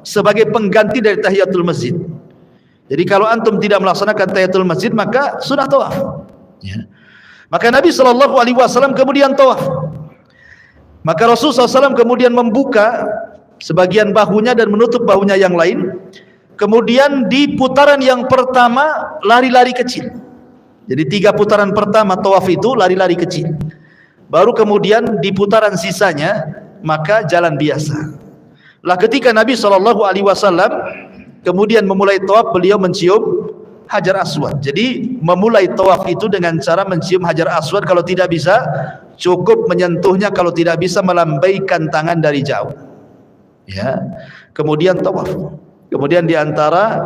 sebagai pengganti dari tahiyatul masjid. Jadi kalau antum tidak melaksanakan tahiyatul masjid, maka sunnah tawaf, ya. Maka Nabi SAW kemudian tawaf. Maka Rasulullah SAW kemudian membuka sebagian bahunya dan menutup bahunya yang lain. Kemudian di putaran yang pertama lari-lari kecil. Jadi 3 putaran pertama tawaf itu lari-lari kecil. Baru kemudian di putaran sisanya maka jalan biasa. Lah ketika Nabi SAW kemudian memulai tawaf, beliau mencium Hajar Aswad. Jadi memulai tawaf itu dengan cara mencium Hajar Aswad. Kalau tidak bisa, cukup menyentuhnya. Kalau tidak bisa, melambaikan tangan dari jauh, ya. Kemudian tawaf. Kemudian diantara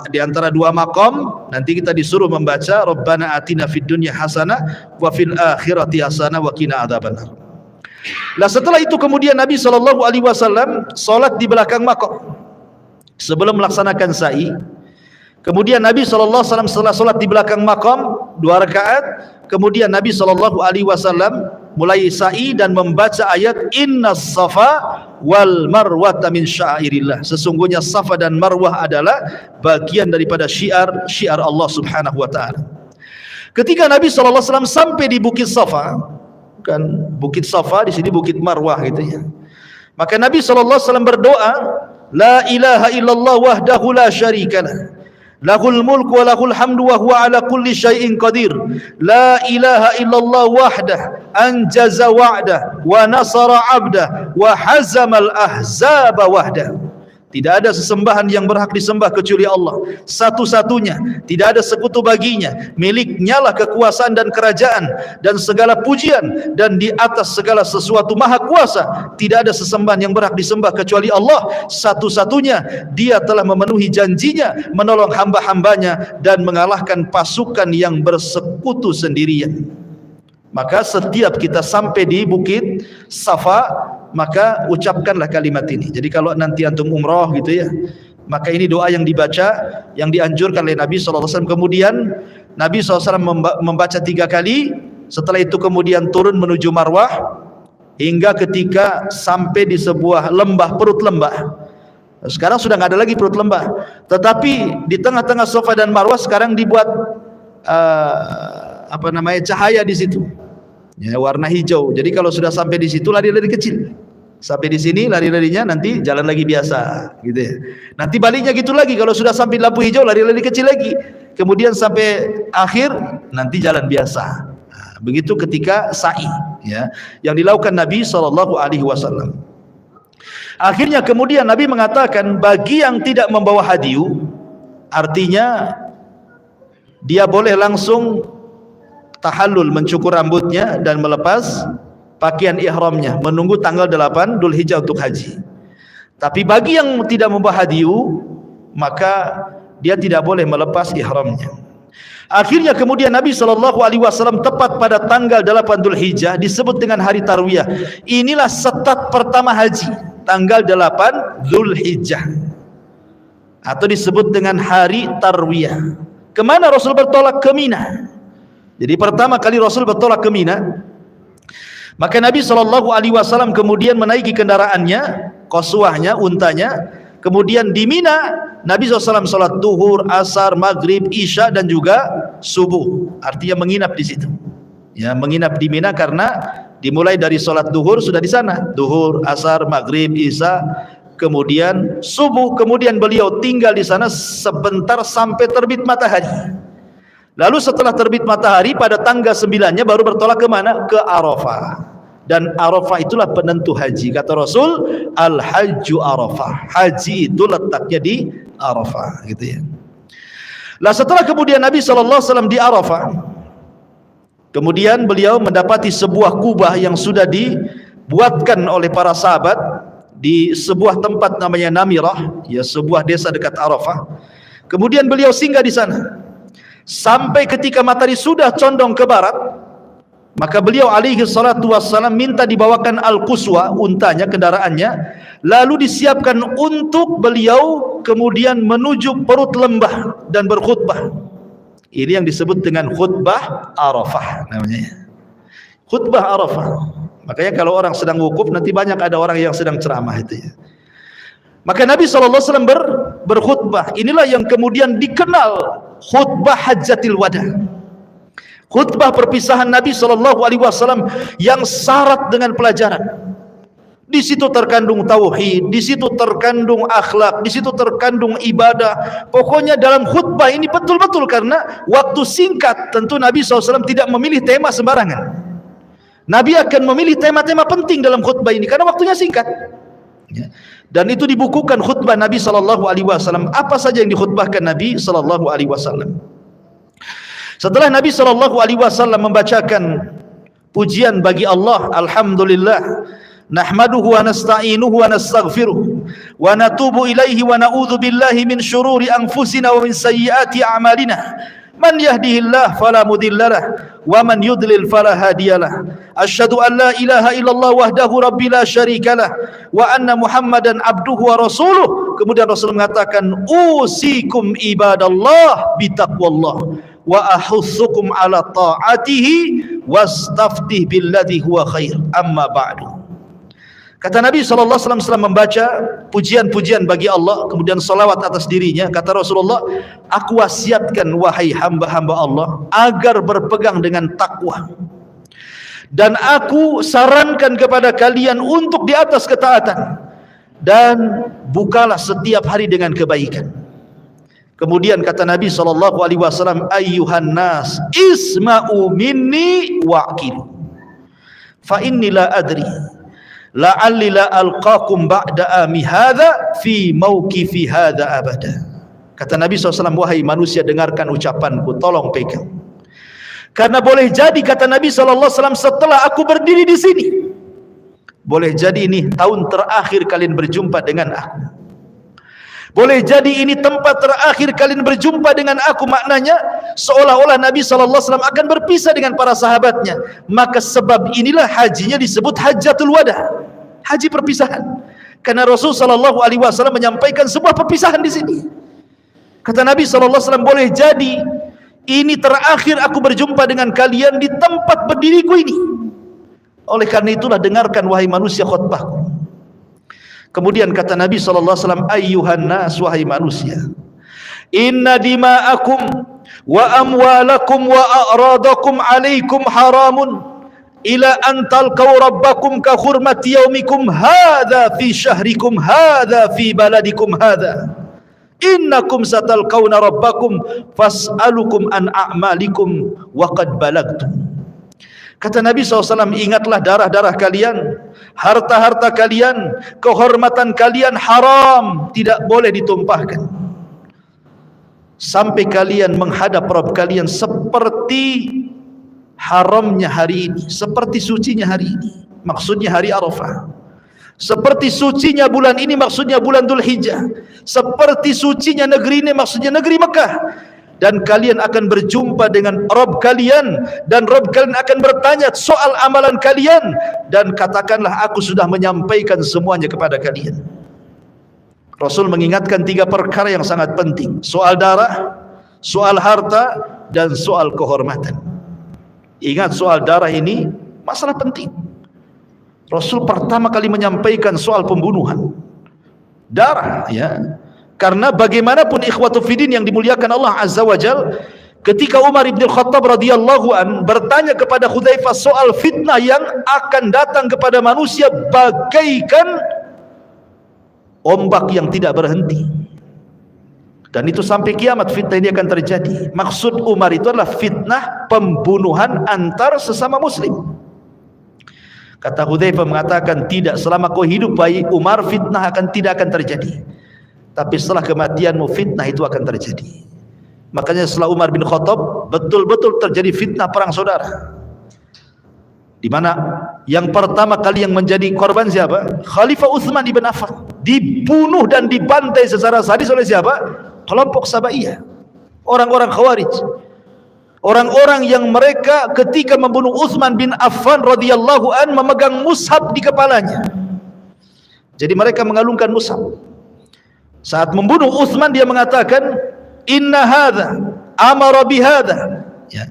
di antara dua maqam nanti kita disuruh membaca Rabbana atina fid dunya hasanah wa fil akhirati hasanah wa qina adzabannar. Lah setelah itu kemudian Nabi SAW salat di belakang maqam sebelum melaksanakan sa'i. Kemudian Nabi SAW setelah salat di belakang maqam 2 rakaat, kemudian Nabi SAW mulai sa'i dan membaca ayat Innas Safa wal Marwata min syairillah. Sesungguhnya Safa dan Marwah adalah bagian daripada syiar Allah Subhanahu wa taala. Ketika Nabi SAW sampai di Bukit Safa, bukan Bukit Safa di sini Bukit Marwah gitu ya. Maka Nabi SAW berdoa, La ilaha illallah wahdahu la syarikalah, lahul mulku wa lahul hamdu wa huwa ala kulli syai'in qadir. La ilaha illallah wahdah anjaza wa'dah wa nasara 'abdah wa hazamal ahzaba wahdah. Tidak ada sesembahan yang berhak disembah kecuali Allah satu-satunya, tidak ada sekutu baginya, miliknya lah kekuasaan dan kerajaan dan segala pujian, dan di atas segala sesuatu maha kuasa. Tidak ada sesembahan yang berhak disembah kecuali Allah satu-satunya. Dia telah memenuhi janjinya menolong hamba-hambanya dan mengalahkan pasukan yang bersekutu sendirian. Maka setiap kita sampai di Bukit Safa, maka ucapkanlah kalimat ini. Jadi kalau nanti antum umrah gitu ya, maka ini doa yang dibaca, yang dianjurkan oleh Nabi SAW. Kemudian Nabi SAW membaca 3 kali. Setelah itu kemudian turun menuju Marwah hingga ketika sampai di sebuah lembah, perut lembah. Sekarang sudah nggak ada lagi perut lembah, tetapi di tengah-tengah Safa dan Marwah sekarang dibuat cahaya di situ. Ya, warna hijau. Jadi kalau sudah sampai di situ lari-lari kecil. Sampai di sini lari-larinya nanti jalan lagi biasa, gitu ya. Nanti baliknya gitu lagi. Kalau sudah sampai lampu hijau lari-lari kecil lagi. Kemudian sampai akhir nanti jalan biasa. Nah, begitu ketika sa'i, ya, yang dilakukan Nabi SAW. Akhirnya kemudian Nabi mengatakan bagi yang tidak membawa hadiu, artinya dia boleh langsung tahallul, mencukur rambutnya dan melepas pakaian ihramnya, menunggu tanggal 8 Dzulhijjah untuk haji. Tapi bagi yang tidak membawa hadiu, maka dia tidak boleh melepas ihramnya. Akhirnya kemudian Nabi SAW tepat pada tanggal 8 Dzulhijjah disebut dengan hari Tarwiyah. Inilah start pertama haji, tanggal 8 Dzulhijjah, atau disebut dengan hari Tarwiyah. Kemana Rasul bertolak? Ke Mina. Jadi pertama kali Rasul bertolak ke Mina, maka Nabi SAW kemudian menaiki kendaraannya, qaswahnya, untanya. Kemudian di Mina Nabi SAW salat duhur, asar, maghrib, isya dan juga subuh. Artinya menginap di situ. Ya, menginap di Mina karena dimulai dari salat duhur sudah di sana. Duhur, asar, maghrib, isya, kemudian subuh. Kemudian beliau tinggal di sana sebentar sampai terbit matahari. Lalu setelah terbit matahari pada tanggal 9-nya baru bertolak ke mana? Ke Arafah. Dan Arafah itulah penentu haji. Kata Rasul, Al-Hajju Arafah. Haji itu letaknya di Arafah, gitu ya. Lah setelah kemudian Nabi SAW di Arafah, kemudian beliau mendapati sebuah kubah yang sudah dibuatkan oleh para sahabat di sebuah tempat namanya Namirah, ya, sebuah desa dekat Arafah. Kemudian beliau singgah di sana. Sampai ketika matahari sudah condong ke barat, maka beliau alaihi salatu wassalam minta dibawakan al-quswa, untanya, kendaraannya, lalu disiapkan untuk beliau kemudian menuju perut lembah dan berkhutbah. Ini yang disebut dengan khutbah Arafah namanya. Khutbah Arafah. Makanya kalau orang sedang wukuf nanti banyak ada orang yang sedang ceramah itu ya. Maka Nabi SAW berkhutbah. Inilah yang kemudian dikenal khutbah Hajjatil Wada. Khutbah perpisahan Nabi SAW yang syarat dengan pelajaran. Di situ terkandung tauhid, di situ terkandung akhlak, di situ terkandung ibadah. Pokoknya dalam khutbah ini betul-betul, karena waktu singkat, tentu Nabi SAW tidak memilih tema sembarangan. Nabi akan memilih tema-tema penting dalam khutbah ini karena waktunya singkat. Ya. Dan itu dibukukan khutbah Nabi SAW. Apa saja yang dikhutbahkan Nabi SAW. Setelah Nabi SAW membacakan pujian bagi Allah, Alhamdulillah, nahmaduhu wa nasta'inuhu wa nastaghfiruh wa natubu ilaihi wa na'udzu billahi min syururi anfusina wa min sayyiati a'malina. Man yahdihillahu fala mudhillalah wa man yudlil fala hadiyalah. Asyhadu an la ilaha illallah wahdahu rabbil la syarikalah wa anna Muhammadan abduhu wa rasuluh. Kemudian Rasul mengatakan, usikum ibadallah bitaqwallah wa ahussukum ala ta'atihi wastaftih billadhi huwa khair. Amma ba'du. Kata Nabi SAW setelah membaca pujian-pujian bagi Allah, kemudian salawat atas dirinya, kata Rasulullah, aku wasiatkan wahai hamba-hamba Allah agar berpegang dengan takwa, dan aku sarankan kepada kalian untuk di atas ketaatan, dan bukalah setiap hari dengan kebaikan. Kemudian kata Nabi SAW, ayyuhan nas isma'u minni wa'qilu fa inni la adri la'alli la alqakum ba'da ami hadha fi mauqifi hadha abada. Kata Nabi SAW, wahai manusia, dengarkan ucapanku, tolong pegang. Karena boleh jadi, kata Nabi SAW, setelah aku berdiri di sini, boleh jadi ini tahun terakhir kalian berjumpa dengan aku. Boleh jadi ini tempat terakhir kalian berjumpa dengan aku. Maknanya seolah-olah Nabi SAW akan berpisah dengan para sahabatnya. Maka sebab inilah hajinya disebut Hajjatul Wada, haji perpisahan. Karena Rasul SAW menyampaikan sebuah perpisahan di sini. Kata Nabi SAW, boleh jadi ini terakhir aku berjumpa dengan kalian di tempat berdiriku ini. Oleh karena itulah dengarkan wahai manusia khutbahku. Kemudian kata Nabi SAW, ayyuhan nas, wahai manusia, inna dima'akum wa amwalakum wa a'radakum alaikum haramun ila an talqaw rabbakum ka hurmati yaumikum hadha fi syahrikum hadha fi baladikum hadha innakum satalqawna rabbakum fas'alukum an a'malikum wa qad balagtum. Kata Nabi SAW, ingatlah darah-darah kalian, harta-harta kalian, kehormatan kalian haram, tidak boleh ditumpahkan sampai kalian menghadap Rabb kalian seperti haramnya hari ini, seperti sucinya hari ini, maksudnya hari Arafah, seperti sucinya bulan ini, maksudnya bulan Dzulhijjah, seperti sucinya negeri ini, maksudnya negeri Mekah. Dan kalian akan berjumpa dengan Rabb kalian, dan Rabb kalian akan bertanya soal amalan kalian, dan katakanlah aku sudah menyampaikan semuanya kepada kalian. Rasul mengingatkan 3 perkara yang sangat penting: soal darah, soal harta, dan soal kehormatan. Ingat, soal darah ini masalah penting. Rasul pertama kali menyampaikan soal pembunuhan darah, ya. Karena bagaimanapun ikhwatu fiddin yang dimuliakan Allah Azza wa Jal, ketika Umar ibn Khattab radhiyallahu an bertanya kepada Hudzaifah soal fitnah yang akan datang kepada manusia bagaikan ombak yang tidak berhenti, dan itu sampai kiamat fitnah ini akan terjadi. Maksud Umar itu adalah fitnah pembunuhan antar sesama muslim. Kata Hudzaifah mengatakan, tidak, selama kau hidup wahai Umar, fitnah tidak akan terjadi. Tapi setelah kematianmu fitnah itu akan terjadi. Makanya setelah Umar bin Khattab betul-betul terjadi fitnah perang saudara, di mana yang pertama kali yang menjadi korban siapa? Khalifah Utsman ibn Affan. Dibunuh dan dibantai secara sadis oleh siapa? Kelompok Sabaiyah, orang-orang Khawarij, orang-orang yang mereka ketika membunuh Utsman bin Affan radhiyallahu an memegang mushaf di kepalanya. Jadi mereka mengalungkan mushaf. Saat membunuh Utsman dia mengatakan, inna hadza amara bihadza, ya,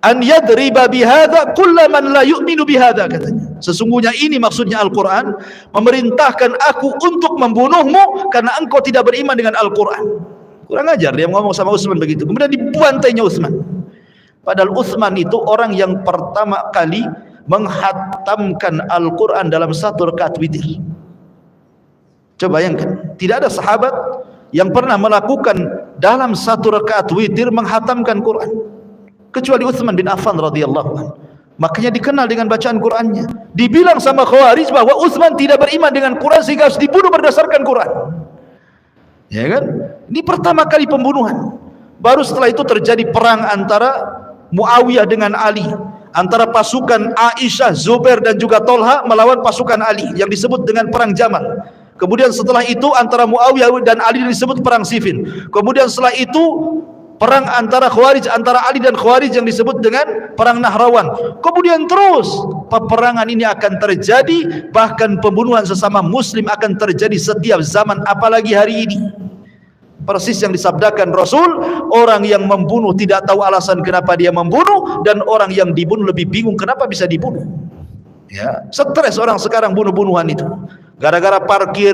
an yadriba bihadza kullaman la yu'minu bihadza, katanya. Sesungguhnya ini maksudnya Al-Quran memerintahkan aku untuk membunuhmu karena engkau tidak beriman dengan Al-Quran. Kurang ajar dia ngomong sama Utsman begitu. Kemudian dibantainya Utsman. Padahal Utsman itu orang yang pertama kali menghatamkan Al-Quran dalam 1 rakaat witir. Coba bayangkan, tidak ada sahabat yang pernah melakukan dalam 1 rakaat witir menghatamkan Quran kecuali Utsman bin Affan radhiyallahu anhu. Makanya dikenal dengan bacaan Qurannya. Dibilang sama Khawarij bahwa Utsman tidak beriman dengan Quran sehingga harus dibunuh berdasarkan Quran. Ya kan? Ini pertama kali pembunuhan. Baru setelah itu terjadi perang antara Muawiyah dengan Ali. antara pasukan Aisyah, Zubair dan juga Tolha melawan pasukan Ali yang disebut dengan perang Jamal. Kemudian setelah itu antara Muawiyah dan Ali disebut perang Siffin. Kemudian setelah itu perang antara Khawarij, antara Ali dan Khawarij yang disebut dengan perang Nahrawan. Kemudian terus peperangan ini akan terjadi, bahkan pembunuhan sesama muslim akan terjadi setiap zaman, apalagi hari ini. Persis yang disabdakan Rasul, orang yang membunuh tidak tahu alasan kenapa dia membunuh, dan orang yang dibunuh lebih bingung kenapa bisa dibunuh. Ya, stres orang sekarang bunuh-bunuhan itu. Gara-gara parkir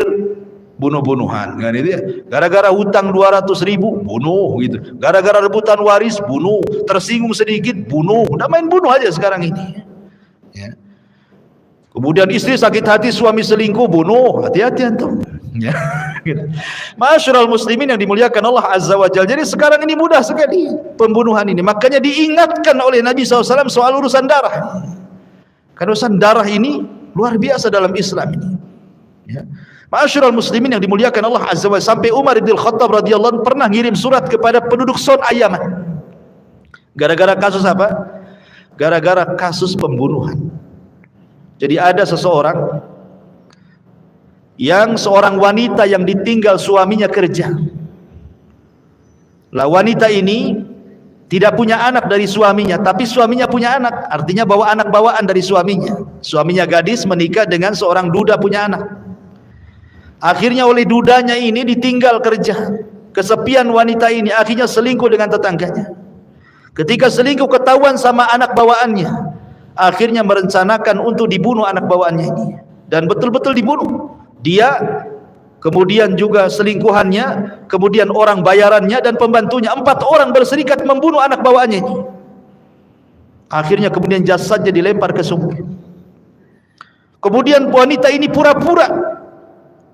bunuh-bunuhan, kan itu ya. Gara-gara hutang 200.000 bunuh gitu. Gara-gara rebutan waris bunuh, tersinggung sedikit bunuh. Udah main bunuh aja sekarang ini. Ya. Kemudian istri sakit hati suami selingkuh bunuh. Hati-hati antum. Ya. Ma'asyiral muslimin yang dimuliakan Allah Azza wa Jalla. Jadi sekarang ini mudah sekali pembunuhan ini. Makanya diingatkan oleh Nabi SAW soal urusan darah. Karena urusan darah ini luar biasa dalam Islam ini. Ya. Ma'asyiral muslimin yang dimuliakan Allah Azza wa Jalla, sampai Umar bin Khattab radhiyallahu anhu pernah ngirim surat kepada penduduk Son'a Yaman. Gara-gara kasus apa? Gara-gara kasus pembunuhan. Jadi ada seseorang yang seorang wanita yang ditinggal suaminya kerja. Lah wanita ini tidak punya anak dari suaminya, tapi suaminya punya anak. Artinya bawa anak bawaan dari suaminya. Suaminya gadis menikah dengan seorang duda punya anak. Akhirnya oleh dudanya ini ditinggal kerja. Kesepian wanita ini, akhirnya selingkuh dengan tetangganya. Ketika selingkuh ketahuan sama anak bawaannya, akhirnya merencanakan untuk dibunuh anak bawaannya ini. Dan betul-betul dibunuh. Dia, kemudian juga selingkuhannya, kemudian orang bayarannya dan pembantunya. 4 orang berserikat membunuh anak bawaannya ini. Akhirnya kemudian jasadnya dilempar ke sungai. Kemudian wanita ini pura-pura,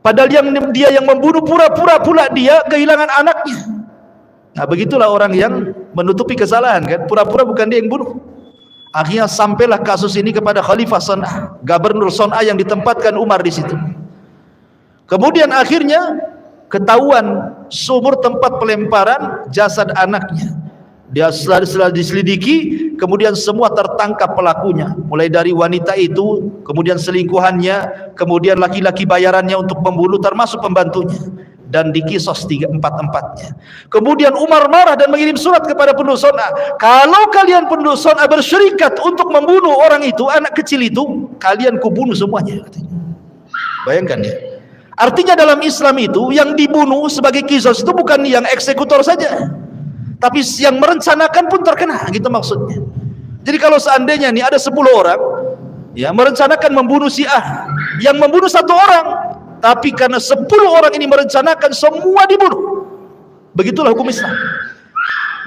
padahal dia yang membunuh, pura-pura pula dia kehilangan anaknya. Nah begitulah orang yang menutupi kesalahan kan, pura-pura bukan dia yang bunuh. Akhirnya sampailah kasus ini kepada Khalifah Son'a, Gubernur Son'a yang ditempatkan Umar di situ. Kemudian akhirnya ketahuan sumur tempat pelemparan jasad anaknya. Dia setelah diselidiki, kemudian semua tertangkap pelakunya, mulai dari wanita itu, kemudian selingkuhannya, kemudian laki-laki bayarannya untuk membunuh, termasuk pembantunya, dan dikisos 4-4-nya. Kemudian Umar marah dan mengirim surat kepada penduduk Son'a, kalau kalian penduduk Son'a bersyirikat untuk membunuh orang itu, anak kecil itu, kalian kubunuh semuanya. Bayangkan ya. Artinya dalam Islam itu yang dibunuh sebagai kisos itu bukan yang eksekutor saja, tapi yang merencanakan pun terkena, gitu maksudnya. Jadi kalau seandainya nih ada 10 orang ya merencanakan membunuh si A, yang membunuh 1 orang, tapi karena 10 orang ini merencanakan, semua dibunuh. Begitulah hukum Islam.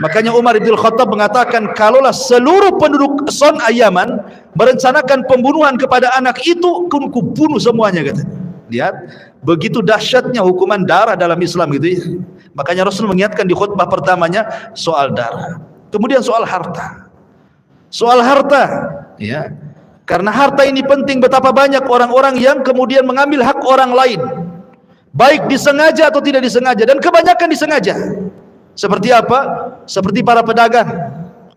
Makanya Umar bin Khattab mengatakan, kalaulah seluruh penduduk Son'a Yaman merencanakan pembunuhan kepada anak itu, ku bunuh semuanya, kata. Lihat, begitu dahsyatnya hukuman darah dalam Islam gitu ya. Makanya Rasul mengingatkan di khutbah pertamanya soal darah. Kemudian soal harta. Soal harta, ya. Karena harta ini penting, betapa banyak orang-orang yang kemudian mengambil hak orang lain. Baik disengaja atau tidak disengaja, dan kebanyakan disengaja. Seperti apa? Seperti para pedagang.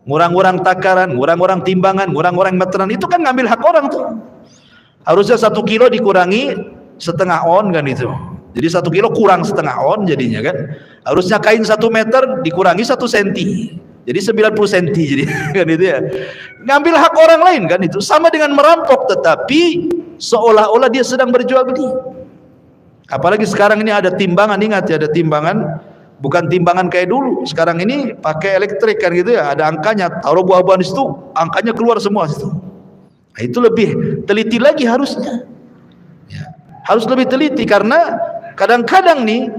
Ngurang-ngurang takaran, ngurang-ngurang timbangan, ngurang-ngurang meteran, itu kan ngambil hak orang tuh. Harusnya 1 kilo dikurangi setengah on kan itu. Jadi 1 kilo kurang setengah on jadinya kan. Harusnya kain 1 meter dikurangi 1 senti. Jadi 90 senti jadi kan itu ya. Ngambil hak orang lain kan itu. Sama dengan merampok, tetapi seolah-olah dia sedang berjual beli. Apalagi sekarang ini ada timbangan, ingat ya, ada timbangan, bukan timbangan kayak dulu. Sekarang ini pakai elektrik kan gitu ya. Ada angkanya, taruh buah-buahan di situ, angkanya keluar semua situ. Nah, itu lebih teliti lagi harusnya. Ya. Harus lebih teliti karena kadang-kadang nih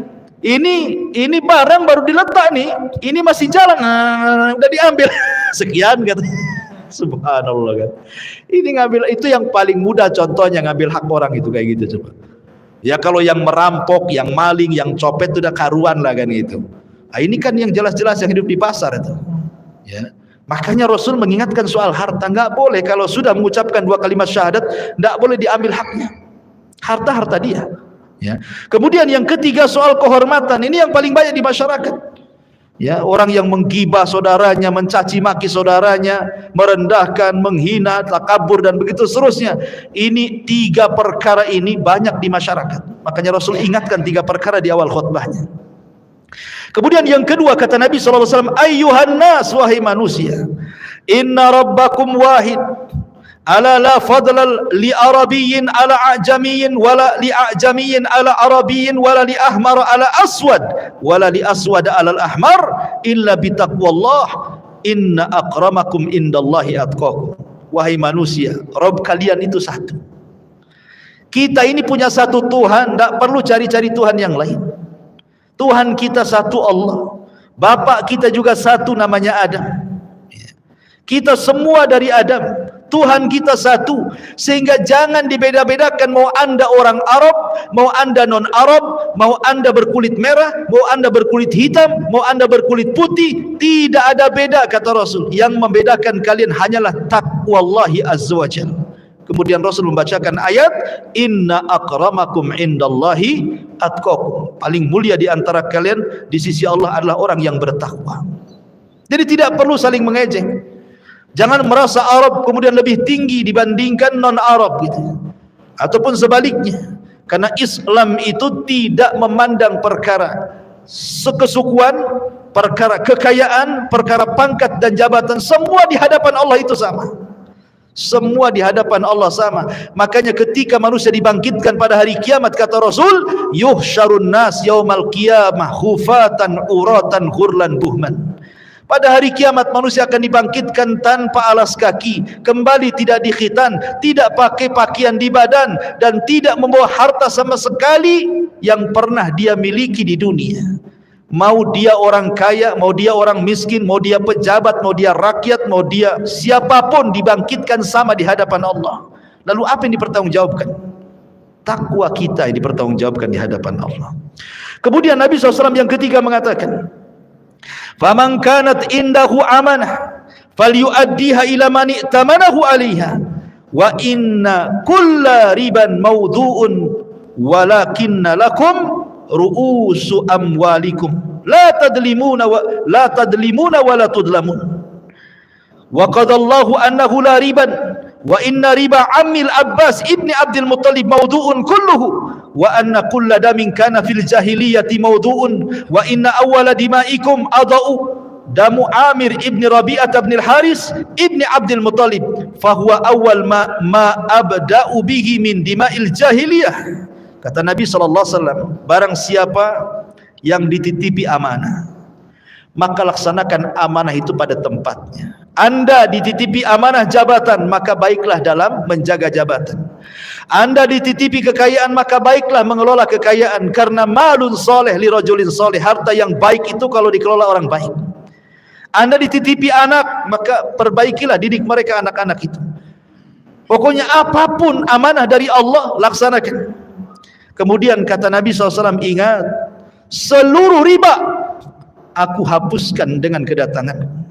ini barang baru diletak nih, ini masih jalan, udah diambil sekian kan. Subhanallah kan. Ini ngambil, itu yang paling mudah contohnya ngambil hak orang itu kayak gitu coba. Ya kalau yang merampok, yang maling, yang copet itu udah karuan lah kan gitu. Nah, ini kan yang jelas-jelas yang hidup di pasar itu. Ya. Makanya Rasul mengingatkan soal harta, nggak boleh kalau sudah mengucapkan 2 kalimat syahadat, nggak boleh diambil haknya. Harta dia. Ya. Kemudian yang ketiga soal kehormatan, ini yang paling banyak di masyarakat. Ya, orang yang menggibah saudaranya, mencaci maki saudaranya, merendahkan, menghina, takabur dan begitu seterusnya. Ini 3 perkara ini banyak di masyarakat. Makanya Rasul ingatkan 3 perkara di awal khutbahnya. Kemudian yang kedua kata Nabi SAW, ayyuhan nas, wahai manusia, inna rabbakum wahid, ala la fadla li arabiyyin ala a'jamiyyin wala li a'jamiyyin ala arabiyyin wala li ahmar ala aswad wala li aswad ala al ahmar illa bi taqwallah inna akramakum indallahi atqakum. Wahai manusia, Rabb kalian itu satu. Kita ini punya satu Tuhan, tidak perlu cari-cari Tuhan yang lain. Tuhan kita satu Allah. Bapak kita juga satu, namanya Adam. Kita semua dari Adam. Tuhan kita satu, sehingga jangan dibeda-bedakan. Mau anda orang Arab, mau anda non-Arab, mau anda berkulit merah, mau anda berkulit hitam, mau anda berkulit putih, tidak ada beda kata Rasul. Yang membedakan kalian hanyalah taqwallahi azza wa jalla. Kemudian Rasul membacakan ayat, inna akramakum indallahi atqakum. Paling mulia di antara kalian di sisi Allah adalah orang yang bertakwa. Jadi tidak perlu saling mengejek. Jangan merasa Arab kemudian lebih tinggi dibandingkan non-Arab gitu. Ataupun sebaliknya. Karena Islam itu tidak memandang perkara kesukuan, perkara kekayaan, perkara pangkat dan jabatan. Semua di hadapan Allah itu sama. Semua di hadapan Allah sama. Makanya ketika manusia dibangkitkan pada hari kiamat kata Rasul, yuhsyarun nas yaumal qiyamah khufatan uratan ghurlan buhman. Pada hari kiamat manusia akan dibangkitkan tanpa alas kaki, kembali tidak dikhitan, tidak pakai pakaian di badan, dan tidak membawa harta sama sekali yang pernah dia miliki di dunia. Mau dia orang kaya, mau dia orang miskin, mau dia pejabat, mau dia rakyat, mau dia siapapun, dibangkitkan sama di hadapan Allah. Lalu apa yang dipertanggungjawabkan? Takwa kita yang dipertanggungjawabkan di hadapan Allah. Kemudian Nabi SAW yang ketiga mengatakan, faman kanat indahu amanah falyuaddiha ila man i'tamanahu 'alaiha wa inna kulla riban mawdu'un walakinna lakum ru'usu amwalikum la tadlimuna wa la tudlamun. Wa qadallahu annahu la riban wa inna riba ammil Abbas ibni Abdul Muttalib mawdu'un kulluhu wa anna kulla damin kana fil jahiliyati mawdu'un wa inna awwala dima'ikum adau damu Amir ibni Rabi'ah ibn al-Haris ibni Abdul Muttalib fahuwa awwal ma abda'u bihi min dima'il jahiliyah. Kata Nabi SAW, barang siapa yang dititipi amanah, maka laksanakan amanah itu pada tempatnya. Anda dititipi amanah jabatan, maka baiklah dalam menjaga jabatan. Anda dititipi kekayaan, maka baiklah mengelola kekayaan. Karena malun soleh li rajulin soleh, harta yang baik itu kalau dikelola orang baik. Anda dititipi anak, maka perbaikilah, didik mereka anak-anak itu. Pokoknya apapun amanah dari Allah, laksanakan. Kemudian kata Nabi SAW, ingat, seluruh riba aku hapuskan dengan kedatangan.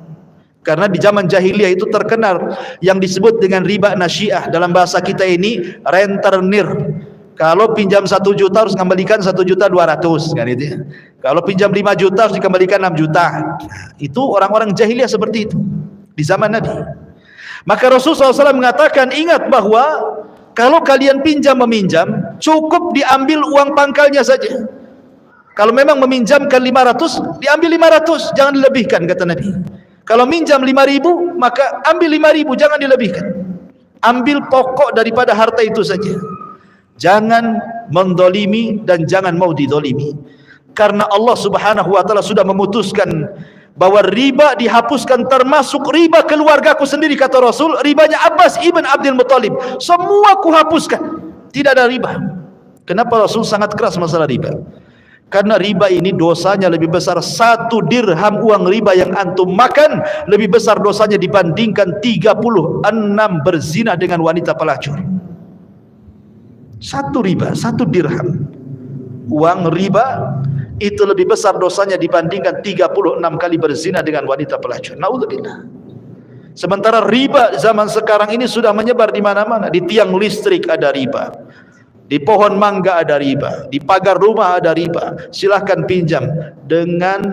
Karena di zaman jahiliyah itu terkenal yang disebut dengan riba nasyiah. Dalam bahasa kita ini rentenir. Kalau pinjam 1 juta harus kembalikan 1.200.000 kan itu ya. Kalau pinjam 5 juta harus dikembalikan 6 juta. Itu orang-orang jahiliyah seperti itu di zaman Nabi. Maka Rasulullah SAW mengatakan, ingat bahwa kalau kalian pinjam-meminjam, cukup diambil uang pangkalnya saja. Kalau memang meminjamkan 500, diambil 500, jangan dilebihkan kata Nabi. Kalau minjam 5.000, maka ambil 5.000, jangan dilebihkan. Ambil pokok daripada harta itu saja. Jangan mendolimi dan jangan mau didolimi. Karena Allah Subhanahu wa ta'ala sudah memutuskan bahwa riba dihapuskan, termasuk riba keluargaku sendiri kata Rasul, ribanya Abbas ibn Abdul Muttalib. Semua ku hapuskan. Tidak ada riba. Kenapa Rasul sangat keras masalah riba? Karena riba ini dosanya lebih besar. 1 dirham uang riba yang antum makan lebih besar dosanya dibandingkan 36 berzina dengan wanita pelacur. 1 riba, 1 dirham uang riba itu lebih besar dosanya dibandingkan 36 kali berzina dengan wanita pelacur. Naudzubillah. Sementara riba zaman sekarang ini sudah menyebar di mana-mana. Di tiang listrik ada riba, di pohon mangga ada riba, di pagar rumah ada riba. Silahkan pinjam dengan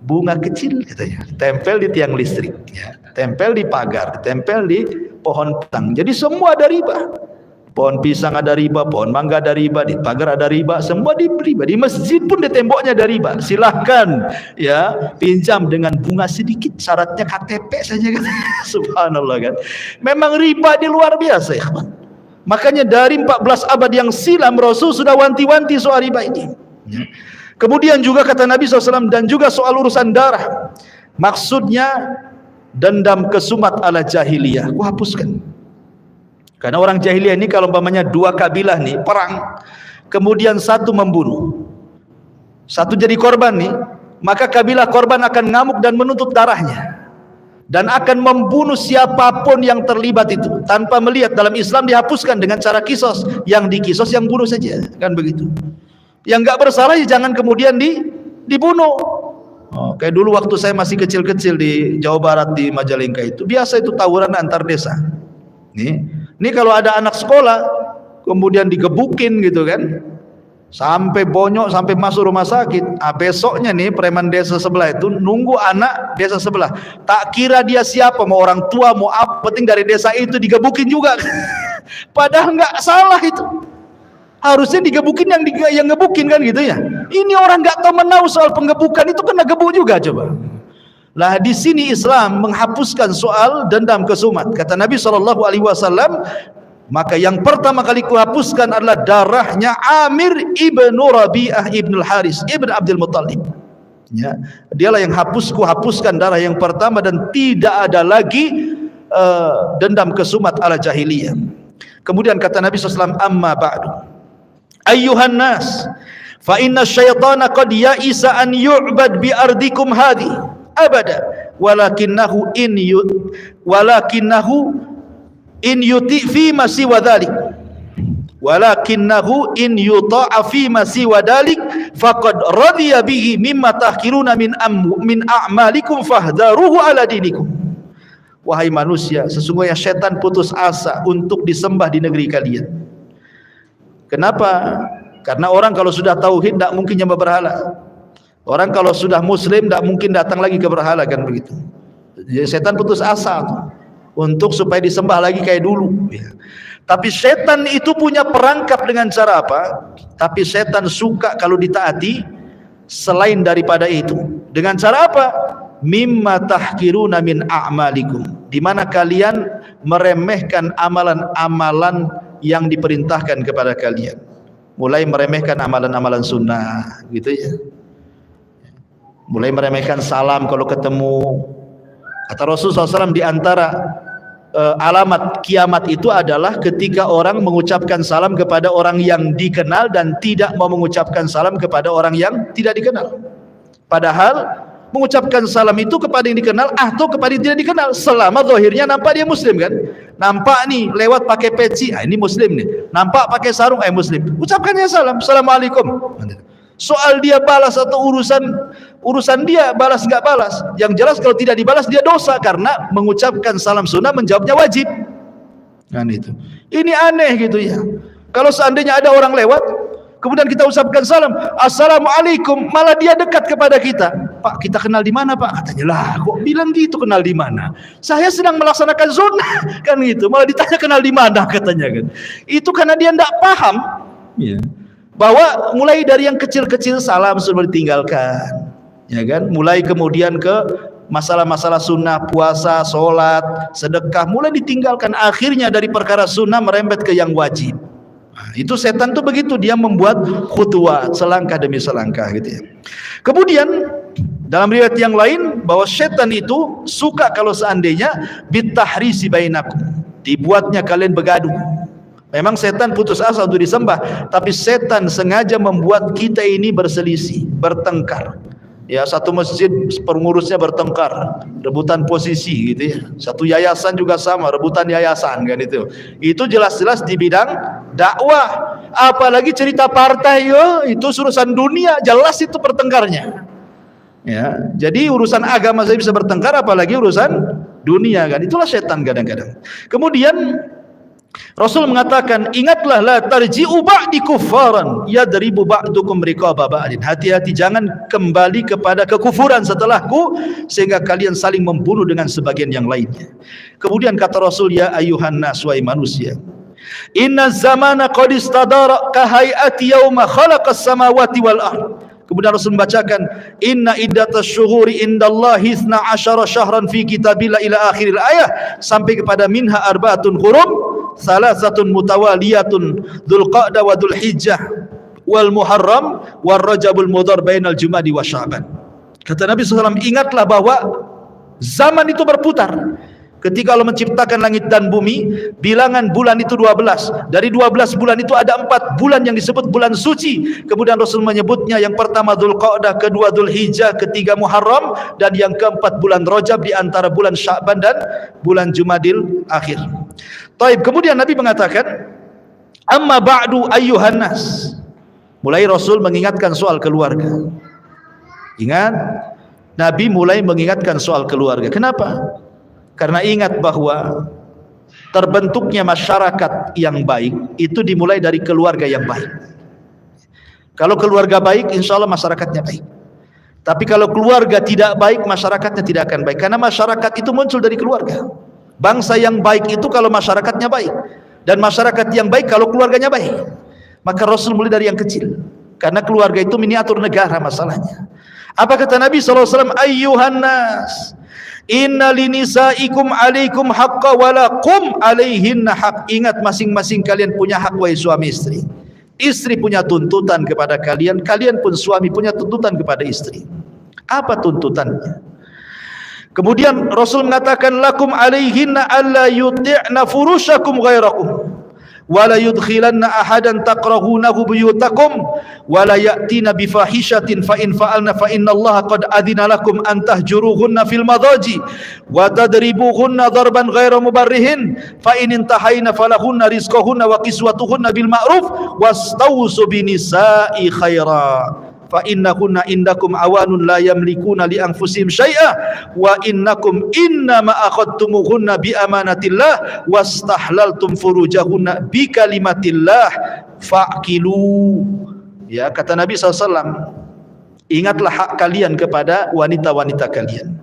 bunga kecil katanya, tempel di tiang listrik, ya, tempel di pagar, tempel di pohon pisang. Jadi semua ada riba. Pohon pisang ada riba, pohon mangga ada riba, di pagar ada riba, semua di riba. Di masjid pun di temboknya ada riba. Silahkan ya pinjam dengan bunga sedikit, syaratnya KTP saja kan. Subhanallah kan. Memang riba di luar biasa ya. Makanya dari 14 abad yang silam Rasul sudah wanti-wanti soal riba ini. Kemudian juga kata Nabi SAW, dan juga soal urusan darah. Maksudnya dendam kesumat ala jahiliyah, ku hapuskan. Karena orang jahiliyah ini kalau umpamanya dua kabilah nih perang, kemudian satu membunuh, satu jadi korban nih, maka kabilah korban akan ngamuk dan menuntut darahnya, dan akan membunuh siapapun yang terlibat itu tanpa melihat. Dalam Islam dihapuskan dengan cara kisos, yang dikisos yang bunuh saja, kan begitu. Yang nggak bersalah ya jangan kemudian dibunuh. Kayak dulu waktu saya masih kecil-kecil di Jawa Barat di Majalengka itu biasa itu tawuran antar desa. Ini kalau ada anak sekolah kemudian digebukin gitu kan, sampai bonyok, sampai masuk rumah sakit. Besoknya nih preman desa sebelah itu nunggu anak desa sebelah. Tak kira dia siapa, mau orang tua, mau apa, penting dari desa itu digebukin juga. Padahal nggak salah itu. Harusnya digebukin yang ngebukin kan gitu ya. Ini orang nggak tahu menahu soal penggebukan, itu kena gebuk juga coba. Lah di sini Islam menghapuskan soal dendam kesumat. Kata Nabi SAW, maka yang pertama kali kuhapuskan adalah darahnya Amir ibnu Rabi'ah ibnu Haris ibnu Abdul Muttalib. Ya, dialah yang kuhapuskan darah yang pertama, dan tidak ada lagi dendam kesumat ala jahiliyah. Kemudian kata Nabi SAW, amma ba'du ayyuhan nas, fa inna syaitana qad ya'isa an yu'bad bi ardikum hadhi abada walakinnahu in yuti fi ma siwa dhalik walakinnahu in yuta'a fi ma siwa dhalik faqad radiya bihi mimma tahkiruna min a'malikum fahdharuhu ala dinikum. Wahai manusia, sesungguhnya setan putus asa untuk disembah di negeri kalian. Kenapa? Karena orang kalau sudah tauhid tidak mungkin nyembah berhala. Orang kalau sudah muslim tidak mungkin datang lagi ke berhala, kan begitu. Jadi setan putus asa untuk supaya disembah lagi kayak dulu. Tapi setan itu punya perangkap dengan cara apa? Tapi setan suka kalau ditaati selain daripada itu. Dengan cara apa? Mimma tahkiruna min a'malikum, di mana kalian meremehkan amalan-amalan yang diperintahkan kepada kalian. Mulai meremehkan amalan-amalan sunnah gitu ya. Mulai meremehkan salam kalau ketemu. Kata Rasulullah SAW, di antara alamat kiamat itu adalah ketika orang mengucapkan salam kepada orang yang dikenal dan tidak mau mengucapkan salam kepada orang yang tidak dikenal. Padahal mengucapkan salam itu kepada yang dikenal atau kepada yang tidak dikenal, selama zahirnya nampak dia muslim kan. Nampak nih lewat pakai peci, ini muslim nih. Nampak pakai sarung, muslim. Ucapkannya salam, assalamualaikum. Soal dia balas atau urusan dia balas nggak balas, yang jelas kalau tidak dibalas dia dosa, karena mengucapkan salam sunnah menjawabnya wajib. Kan itu. Ini aneh gitu ya. Kalau seandainya ada orang lewat, kemudian kita ucapkan salam, assalamualaikum, malah dia dekat kepada kita. Pak, kita kenal di mana Pak? Katanya, lah kok bilang gitu, kenal di mana? Saya sedang melaksanakan sunnah, kan gitu. Malah ditanya kenal di mana katanya kan. Itu karena dia tidak paham. Ya. Bahwa mulai dari yang kecil-kecil salam sudah ditinggalkan, ya kan? Mulai kemudian ke masalah-masalah sunnah, puasa, sholat, sedekah, mulai ditinggalkan. Akhirnya dari perkara sunnah merembet ke yang wajib. Nah, itu setan tuh begitu, dia membuat khutuwat, selangkah demi selangkah gitu ya. Kemudian dalam riwayat yang lain bahwa setan itu suka kalau seandainya bitahrisi bainakum, dibuatnya kalian bergaduh. Memang setan putus asa untuk disembah, tapi setan sengaja membuat kita ini berselisih, bertengkar. Ya, satu masjid pengurusnya bertengkar, rebutan posisi gitu ya. Satu yayasan juga sama, rebutan yayasan kan itu. Itu jelas-jelas di bidang dakwah. Apalagi cerita partai, itu urusan dunia, jelas itu pertengkarnya. Ya, jadi urusan agama saya bisa bertengkar, apalagi urusan dunia kan. Itulah setan kadang-kadang. Kemudian Rasul mengatakan, ingatlah la tarji'u ba'di kuffaran yadribu ba'dukum riqaba ba'din. Hati-hati, jangan kembali kepada kekufuran setelahku sehingga kalian saling membunuh dengan sebagian yang lainnya. Kemudian kata Rasul, ya ayuhan nas, wahai manusia, inna zamana qad istadara ka hayati yauma khalaqas samawati wal ardh. Kemudian Rasul membacakan, inna iddatash syuhuri indallahi 12 syahran fi kitabillah ila akhiril ayah, sampai kepada minha arba'atun hurum, salasatun mutawaliyatun, dzulqa'dah wa dzulhijjah wal muharram war rajabul mudhar bainal jumadi wa sya'ban. Kata Nabi SAW, ingatlah bahwa zaman itu berputar. Ketika Allah menciptakan langit dan bumi, bilangan bulan itu 12. Dari 12 bulan itu ada 4 bulan yang disebut bulan suci. Kemudian Rasul menyebutnya, yang pertama Dzulqa'dah, kedua Dzulhijjah, ketiga Muharram, dan yang keempat bulan Rajab, di antara bulan Sya'ban dan bulan Jumadil akhir. Taib, kemudian Nabi mengatakan, amma ba'du ayyuhan nas. Mulai Rasul mengingatkan soal keluarga. Ingat, Nabi mulai mengingatkan soal keluarga. Kenapa? Karena ingat bahwa terbentuknya masyarakat yang baik itu dimulai dari keluarga yang baik. Kalau keluarga baik, insya Allah masyarakatnya baik. Tapi kalau keluarga tidak baik, masyarakatnya tidak akan baik. Karena masyarakat itu muncul dari keluarga. Bangsa yang baik itu kalau masyarakatnya baik, dan masyarakat yang baik kalau keluarganya baik. Maka Rasul mulai dari yang kecil, karena keluarga itu miniatur negara masalahnya. Apa kata Nabi SAW? Ayyuhan nas, inna linisaikum alaikum haqqa walakum alaihinna haq. Ingat, masing-masing kalian punya hak, wahai suami istri. Istri punya tuntutan kepada kalian, kalian pun suami punya tuntutan kepada istri. Apa tuntutannya? Kemudian Rasul mengatakan, lakum alaihinna alla yuti'na furushakum ghairakum wa la yudkhilanna ahadan takrahunahu buyutakum wa la ya'tina bifahishatin fa in fa'alna fa innallaha qad adina lakum an tahjuruhunna fil madaji wa tadribuhunna darban ghaira mubarrihin fa in intahayna falahunna rizquhunna wa kiswatuhunna bil ma'ruf wastawsu binisa'i khaira fa innakunna indakum awanun la yamlikuna li anfusihim syai'a wa innakum innama akhadtumuhunna bi amanatillah wastahlaltum furujahunna bi kalimatillah fa'kilu. Ya, kata Nabi SAW, ingatlah hak kalian kepada wanita-wanita kalian.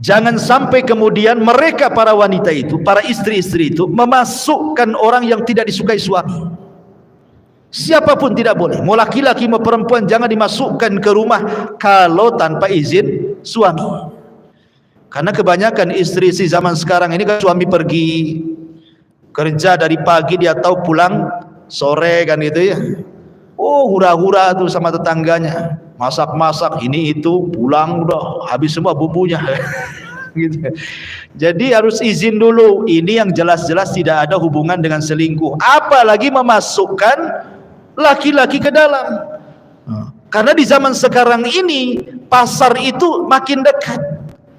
Jangan sampai kemudian mereka, para wanita itu, para istri-istri itu, memasukkan orang yang tidak disukai suami. Siapapun tidak boleh, mau laki-laki mau perempuan, jangan dimasukkan ke rumah kalau tanpa izin suami. Karena kebanyakan istri-istri zaman sekarang ini kan, suami pergi kerja dari pagi, dia tahu pulang sore kan gitu ya. Oh, hura-hura tuh sama tetangganya, masak-masak ini itu, pulang udah habis semua bumbunya. Gitu. Jadi harus izin dulu. Ini yang jelas-jelas tidak ada hubungan dengan selingkuh, apalagi memasukkan laki-laki ke dalam. Karena di zaman sekarang ini pasar itu makin dekat.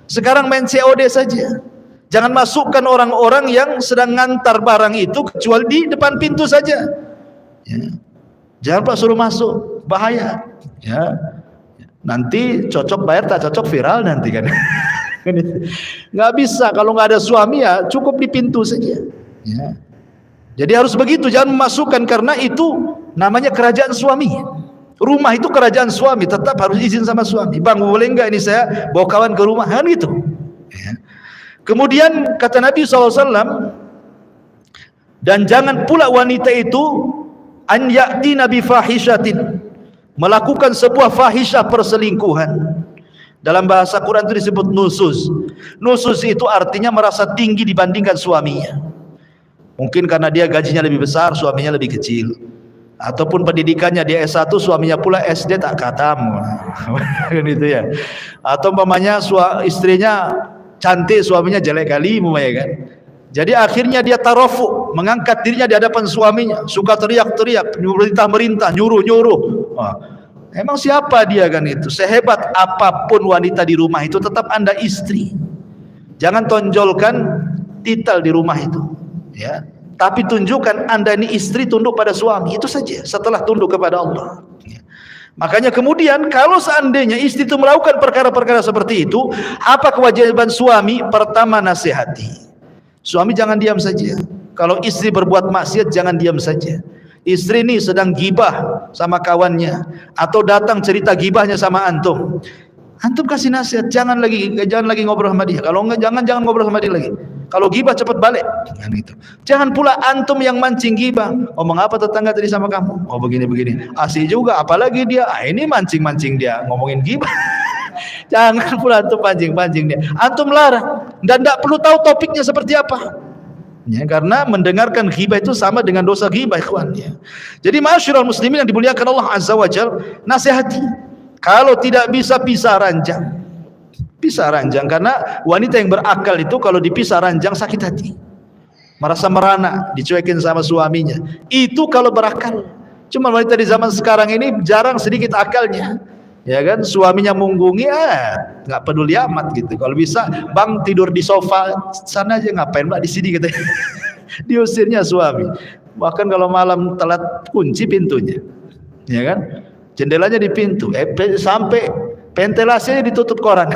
Sekarang main COD saja. Jangan masukkan orang-orang yang sedang ngantar barang itu kecuali di depan pintu saja. Ya. Jangan Pak suruh masuk, bahaya. Ya. Nanti cocok bayar, tak cocok viral nanti kan. Nggak bisa, kalau nggak ada suami ya cukup di pintu saja. Ya. Jadi harus begitu, jangan memasukkan, karena itu namanya kerajaan suami. Rumah itu kerajaan suami, tetap harus izin sama suami. Bang, boleh nggak ini saya bawa kawan ke rumah, kan gitu. Ya. Kemudian kata Nabi SAW, dan jangan pula wanita itu an ya'tina bi fahishatin, melakukan sebuah fahisyah, perselingkuhan. Dalam bahasa Quran itu disebut nusus. Nusus itu artinya merasa tinggi dibandingkan suaminya. Mungkin karena dia gajinya lebih besar, suaminya lebih kecil. Ataupun pendidikannya dia S1, suaminya pula SD tak khatam. Kan itu ya. Atau umpamanya istrinya cantik, suaminya jelek kali umpamanya kan. Jadi akhirnya dia tarofu, mengangkat dirinya di hadapan suaminya, suka teriak-teriak, merintah-merintah, nyuruh-nyuruh. Emang siapa dia kan itu? Sehebat apapun wanita di rumah itu, tetap Anda istri. Jangan tonjolkan titel di rumah itu, ya. Tapi tunjukkan Anda ini istri, tunduk pada suami, itu saja. Setelah tunduk kepada Allah. Ya. Makanya kemudian kalau seandainya istri itu melakukan perkara-perkara seperti itu, apa kewajiban suami? Pertama, nasihati. Suami jangan diam saja. Kalau istri berbuat maksiat jangan diam saja. Istri ini sedang gibah sama kawannya atau datang cerita gibahnya sama antum. Antum kasih nasihat, jangan lagi ngobrol sama dia. Kalau enggak jangan ngobrol sama dia lagi. Kalau gibah cepat balik. Kan gitu. Jangan pula antum yang mancing gibah. Ngomong apa tetangga tadi sama kamu? Oh begini. Asik juga, apalagi dia. Ini mancing dia ngomongin gibah. Jangan pula antum pancing dia. Antum larang dan tidak perlu tahu topiknya seperti apa. Ya, karena mendengarkan ghibah itu sama dengan dosa ghibah, ikhwan. Ya. Jadi ma'asyiral muslimin yang dimuliakan Allah Azza wa Jalla, nasihati. Kalau tidak bisa pisah ranjang. Pisah ranjang, karena wanita yang berakal itu kalau dipisah ranjang sakit hati. Merasa merana, dicuekin sama suaminya. Itu kalau berakal. Cuma wanita di zaman sekarang ini jarang sedikit akalnya. Ya kan, suaminya munggungi, nggak peduli amat gitu. Kalau bisa, bang tidur di sofa sana aja, ngapain mbak di sini gitu. Diusirnya suami. Bahkan kalau malam telat kunci pintunya, ya kan, jendelanya di pintu, sampai ventilasinya ditutup koran,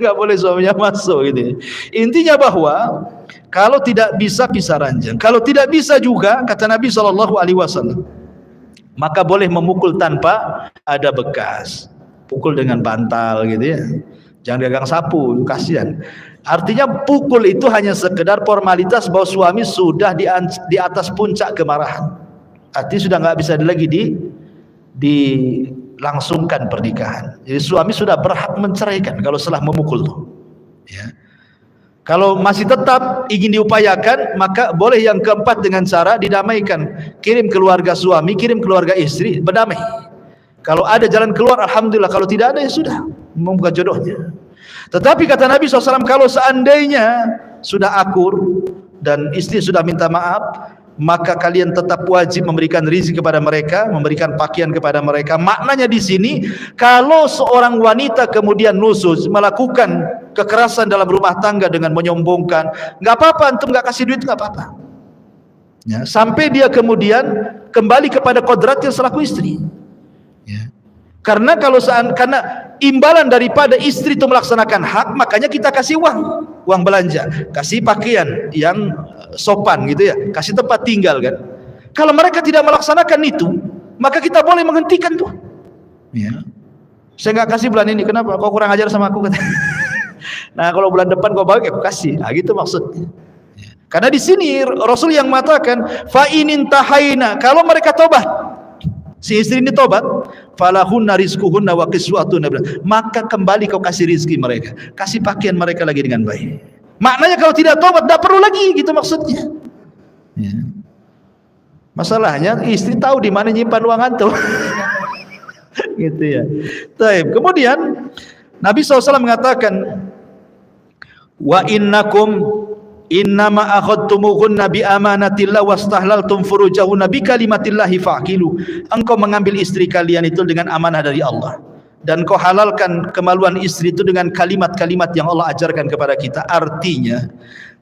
nggak boleh suaminya masuk gitu. Intinya bahwa kalau tidak bisa pisah ranjang, kalau tidak bisa juga kata Nabi SAW, maka boleh memukul tanpa ada bekas. Pukul dengan bantal gitu ya. Jangan gagang sapu, kasihan. Artinya pukul itu hanya sekedar formalitas bahwa suami sudah di atas puncak kemarahan. Artinya sudah nggak bisa lagi dilangsungkan pernikahan. Jadi suami sudah berhak menceraikan kalau setelah memukul tuh. Ya. Kalau masih tetap ingin diupayakan, maka boleh yang keempat dengan cara didamaikan. Kirim keluarga suami, kirim keluarga istri, berdamai. Kalau ada jalan keluar, alhamdulillah. Kalau tidak ada, ya sudah, membuka jodohnya. Tetapi kata Nabi SAW, kalau seandainya sudah akur dan istri sudah minta maaf, maka kalian tetap wajib memberikan rizki kepada mereka, memberikan pakaian kepada mereka. Maknanya di sini, kalau seorang wanita kemudian nusus, melakukan kekerasan dalam rumah tangga dengan menyombongkan, nggak apa-apa, antum nggak kasih duit, nggak apa-apa. Ya, sampai dia kemudian kembali kepada kodratnya selaku istri. Ya. Karena karena imbalan daripada istri itu melaksanakan hak, makanya kita kasih uang belanja, kasih pakaian yang sopan gitu ya, kasih tempat tinggal kan. Kalau mereka tidak melaksanakan itu, maka kita boleh menghentikan tuh. Ya. Saya nggak kasih bulan ini, kenapa? Kau kurang ajar sama aku, kata. Nah kalau bulan depan kau balik, aku kasih. Nah, gitu maksudnya. Ya. Karena di sini Rasul yang mengatakan, fa inin tahaina, kalau mereka tobat. Si istri ini tobat, falahunna rizquhunna wa qiswatuna, maka kembali kau kasih rizki mereka, kasih pakaian mereka lagi dengan baik. Maknanya kalau tidak tobat, tidak perlu lagi, gitu maksudnya. Ya. Masalahnya istri tahu di mana nyimpan uang antum. Gitu ya. Taib. Kemudian Nabi SAW mengatakan, wa innakum innama akhadtumuhunna bi amanatillah wastahlaltum furujahunna bi kalimatillahi faqilu. Engkau mengambil istri kalian itu dengan amanah dari Allah, dan kau halalkan kemaluan istri itu dengan kalimat-kalimat yang Allah ajarkan kepada kita. Artinya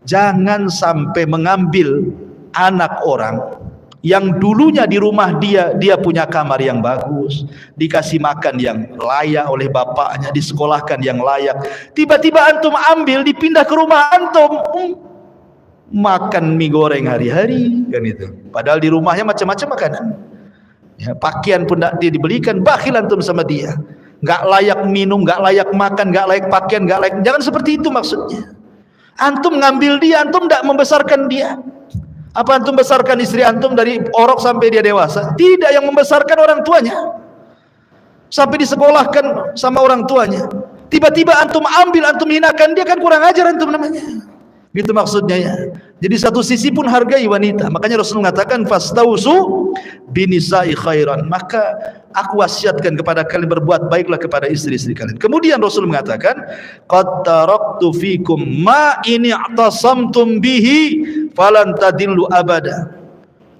jangan sampai mengambil anak orang yang dulunya di rumah dia punya kamar yang bagus, dikasih makan yang layak oleh bapaknya, disekolahkan yang layak, tiba-tiba antum ambil dipindah ke rumah antum, makan mie goreng hari-hari kan itu. Padahal di rumahnya macam-macam makanan. Ya, pakaian pun tidak dibelikan, bakhil antum sama dia. Enggak layak minum, enggak layak makan, enggak layak pakaian, enggak layak. Jangan seperti itu maksudnya. Antum ngambil dia, antum tidak membesarkan dia. Apa antum besarkan istri antum dari orok sampai dia dewasa? Tidak, yang membesarkan orang tuanya. Sampai disekolahkan sama orang tuanya. Tiba-tiba antum ambil, antum hinakan dia, kan kurang ajar antum namanya. Gitu maksudnya ya. Jadi satu sisi pun hargai wanita. Makanya Rasul mengatakan fastausu binisa'i khairan. Maka aku wasiatkan kepada kalian berbuat baiklah kepada istri-istri kalian. Kemudian Rasul mengatakan qad taraktu fikum ma in i'tasamtum bihi falan tadillu abada.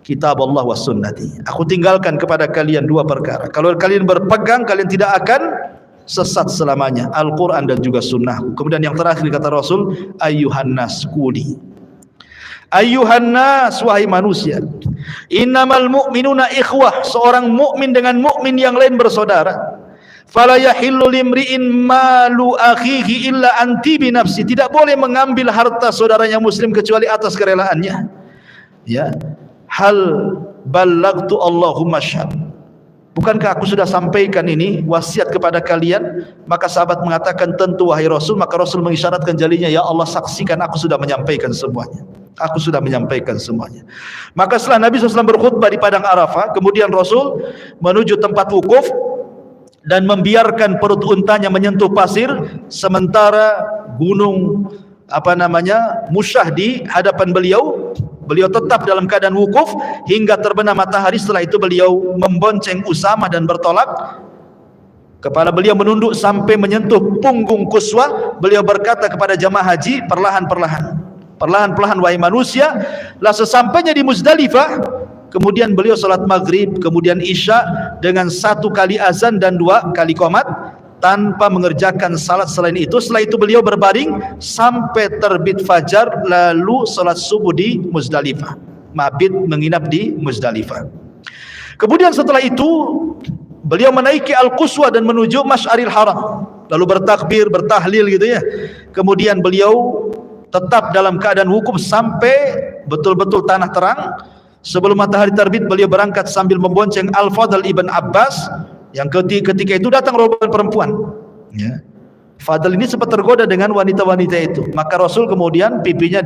Kitab Allah was sunnati. Aku tinggalkan kepada kalian dua perkara. Kalau kalian berpegang, kalian tidak akan sesat selamanya, Al-Quran dan juga sunnah. Kemudian yang terakhir kata Rasul, ayyuhan nas quli, ayyuhan nas, wahai manusia, innamal mu'minuna ikhwah, seorang mukmin dengan mukmin yang lain bersaudara. fala yahillu limri'in malu akhihi illa anti bi nafsi. Tidak boleh mengambil harta saudaranya muslim kecuali atas kerelaannya. Ya. Hal ballagtu Allahumma syahad. Bukankah aku sudah sampaikan ini wasiat kepada kalian? Maka sahabat mengatakan, tentu wahai Rasul. Maka Rasul mengisyaratkan jarinya, ya Allah saksikan aku sudah menyampaikan semuanya. Aku sudah menyampaikan semuanya. Maka setelah Nabi SAW berkhutbah di padang Arafah, kemudian Rasul menuju tempat wukuf dan membiarkan perut untanya menyentuh pasir, sementara gunung Musyah di hadapan beliau. Beliau tetap dalam keadaan wukuf hingga terbenam matahari. Setelah itu beliau membonceng Usama dan bertolak. Kepala beliau menunduk sampai menyentuh punggung Quswa. Beliau berkata kepada jamaah haji, perlahan-perlahan, perlahan-perlahan wahai manusia. Lah sesampainya di Muzdalifah, kemudian beliau salat maghrib, kemudian isya dengan 1 kali azan dan 2 kali qomat, tanpa mengerjakan salat selain itu. Setelah itu beliau berbaring sampai terbit fajar, lalu salat subuh di Muzdalifah, mabit menginap di Muzdalifah. Kemudian setelah itu beliau menaiki Al-Quswa dan menuju Masy'aril Haram, lalu bertakbir, bertahlil gitu ya. Kemudian beliau tetap dalam keadaan wukuf sampai betul-betul tanah terang. Sebelum matahari terbit beliau berangkat sambil membonceng Al-Fadl ibn Abbas, yang ketika itu datang rombongan perempuan. Ya. Fadl ini sempat tergoda dengan wanita-wanita itu. Maka Rasul kemudian pipinya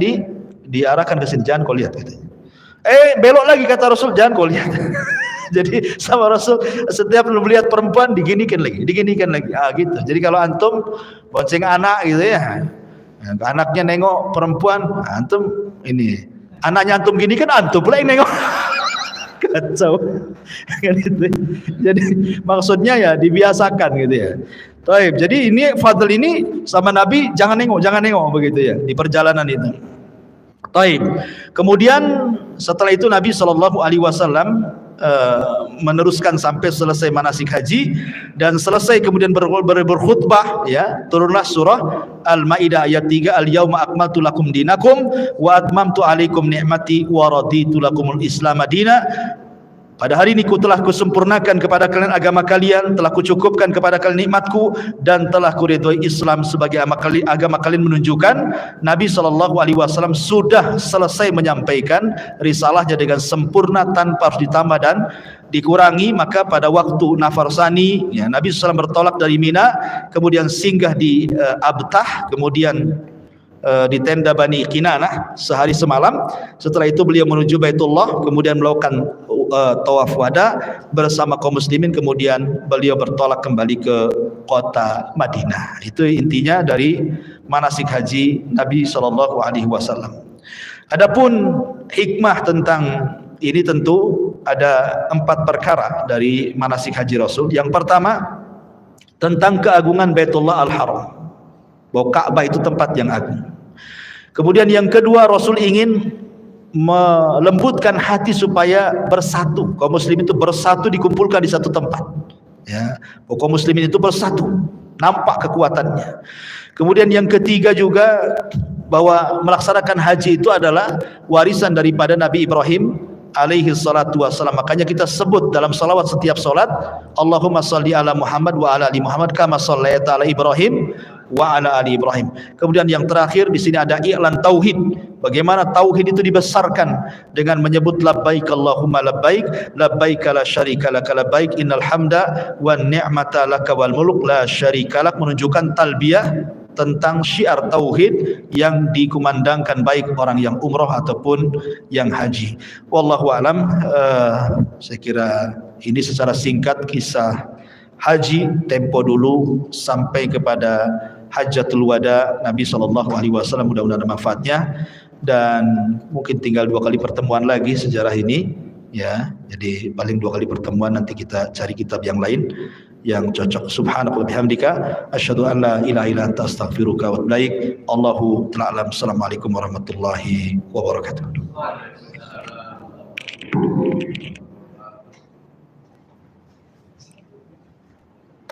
diarahkan ke sini, jangan kau lihat katanya. Belok lagi kata Rasul, jangan kau lihat. Jadi sama Rasul setiap melihat perempuan diginikan lagi. Gitu. Jadi kalau antum bonceng anak gitu ya, anaknya nengok perempuan, antum ini anaknya antum gini kan antum pula yang nengok. Kacau. Jadi maksudnya ya dibiasakan gitu ya. Taib. Jadi ini Fadl ini sama Nabi jangan nengok begitu ya di perjalanan itu. Taib. Kemudian setelah itu Nabi SAW meneruskan sampai selesai manasik haji, dan selesai kemudian berkhutbah ya, turunlah surah Al-Maidah ayat 3, Al-yauma akmaltu lakum dinakum wa atmamtu alaikum ni'mati wa raditu lakumul Islam madina. Pada hari ini telah kusempurnakan kepada kalian agama kalian, telah kucukupkan kepada kalian nikmatku, dan telah kuridhoi Islam sebagai agama kalian. Menunjukkan Nabi SAW sudah selesai menyampaikan risalahnya dengan sempurna tanpa harus ditambah dan dikurangi. Maka pada waktu nafar sani ya, Nabi SAW bertolak dari Mina, kemudian singgah di Abtah, kemudian di tenda Bani Kinanah sehari semalam. Setelah itu beliau menuju Baitullah, kemudian melakukan tawaf wada bersama kaum muslimin, kemudian beliau bertolak kembali ke kota Madinah. Itu intinya dari manasik haji Nabi SAW. Adapun hikmah tentang ini tentu ada 4 perkara dari manasik haji Rasul. Yang pertama tentang keagungan Baitullah Al-Haram, bahwa Ka'bah itu tempat yang agung. Kemudian yang kedua, Rasul ingin melembutkan hati supaya bersatu. Kaum muslimin itu bersatu, dikumpulkan di satu tempat. Ya, kaum muslimin itu bersatu, nampak kekuatannya. Kemudian yang ketiga juga bahwa melaksanakan haji itu adalah warisan daripada Nabi Ibrahim alaihi salatu wassalam. Makanya kita sebut dalam salawat setiap salat, Allahumma salli ala Muhammad wa ala ali Muhammad kama shallaita ala Ibrahim wa ala ali Ibrahim. Kemudian yang terakhir di sini ada i'lan tauhid. Bagaimana tauhid itu dibesarkan dengan menyebut labbaik Allahumma labbaik, labbaik la syarika lak labbaik, innal hamda wan ni'mata laka wal mulk la syarika lak. Menunjukkan talbiyah tentang syiar tauhid yang dikumandangkan baik orang yang umroh ataupun yang haji. Wallahu alam. Saya kira ini secara singkat kisah haji tempo dulu sampai kepada Hajjatul Wada Nabi SAW. Mudah-mudahan ada manfaatnya, dan mungkin tinggal 2 kali pertemuan lagi sejarah ini ya. Jadi paling 2 kali pertemuan, nanti kita cari kitab yang lain yang cocok. Subhanallah bihamdika asyhadu an la ilaha illa anta astaghfiruka wa atubu ilaik. Allahu ta'ala alam. Assalamualaikum warahmatullahi wabarakatuh.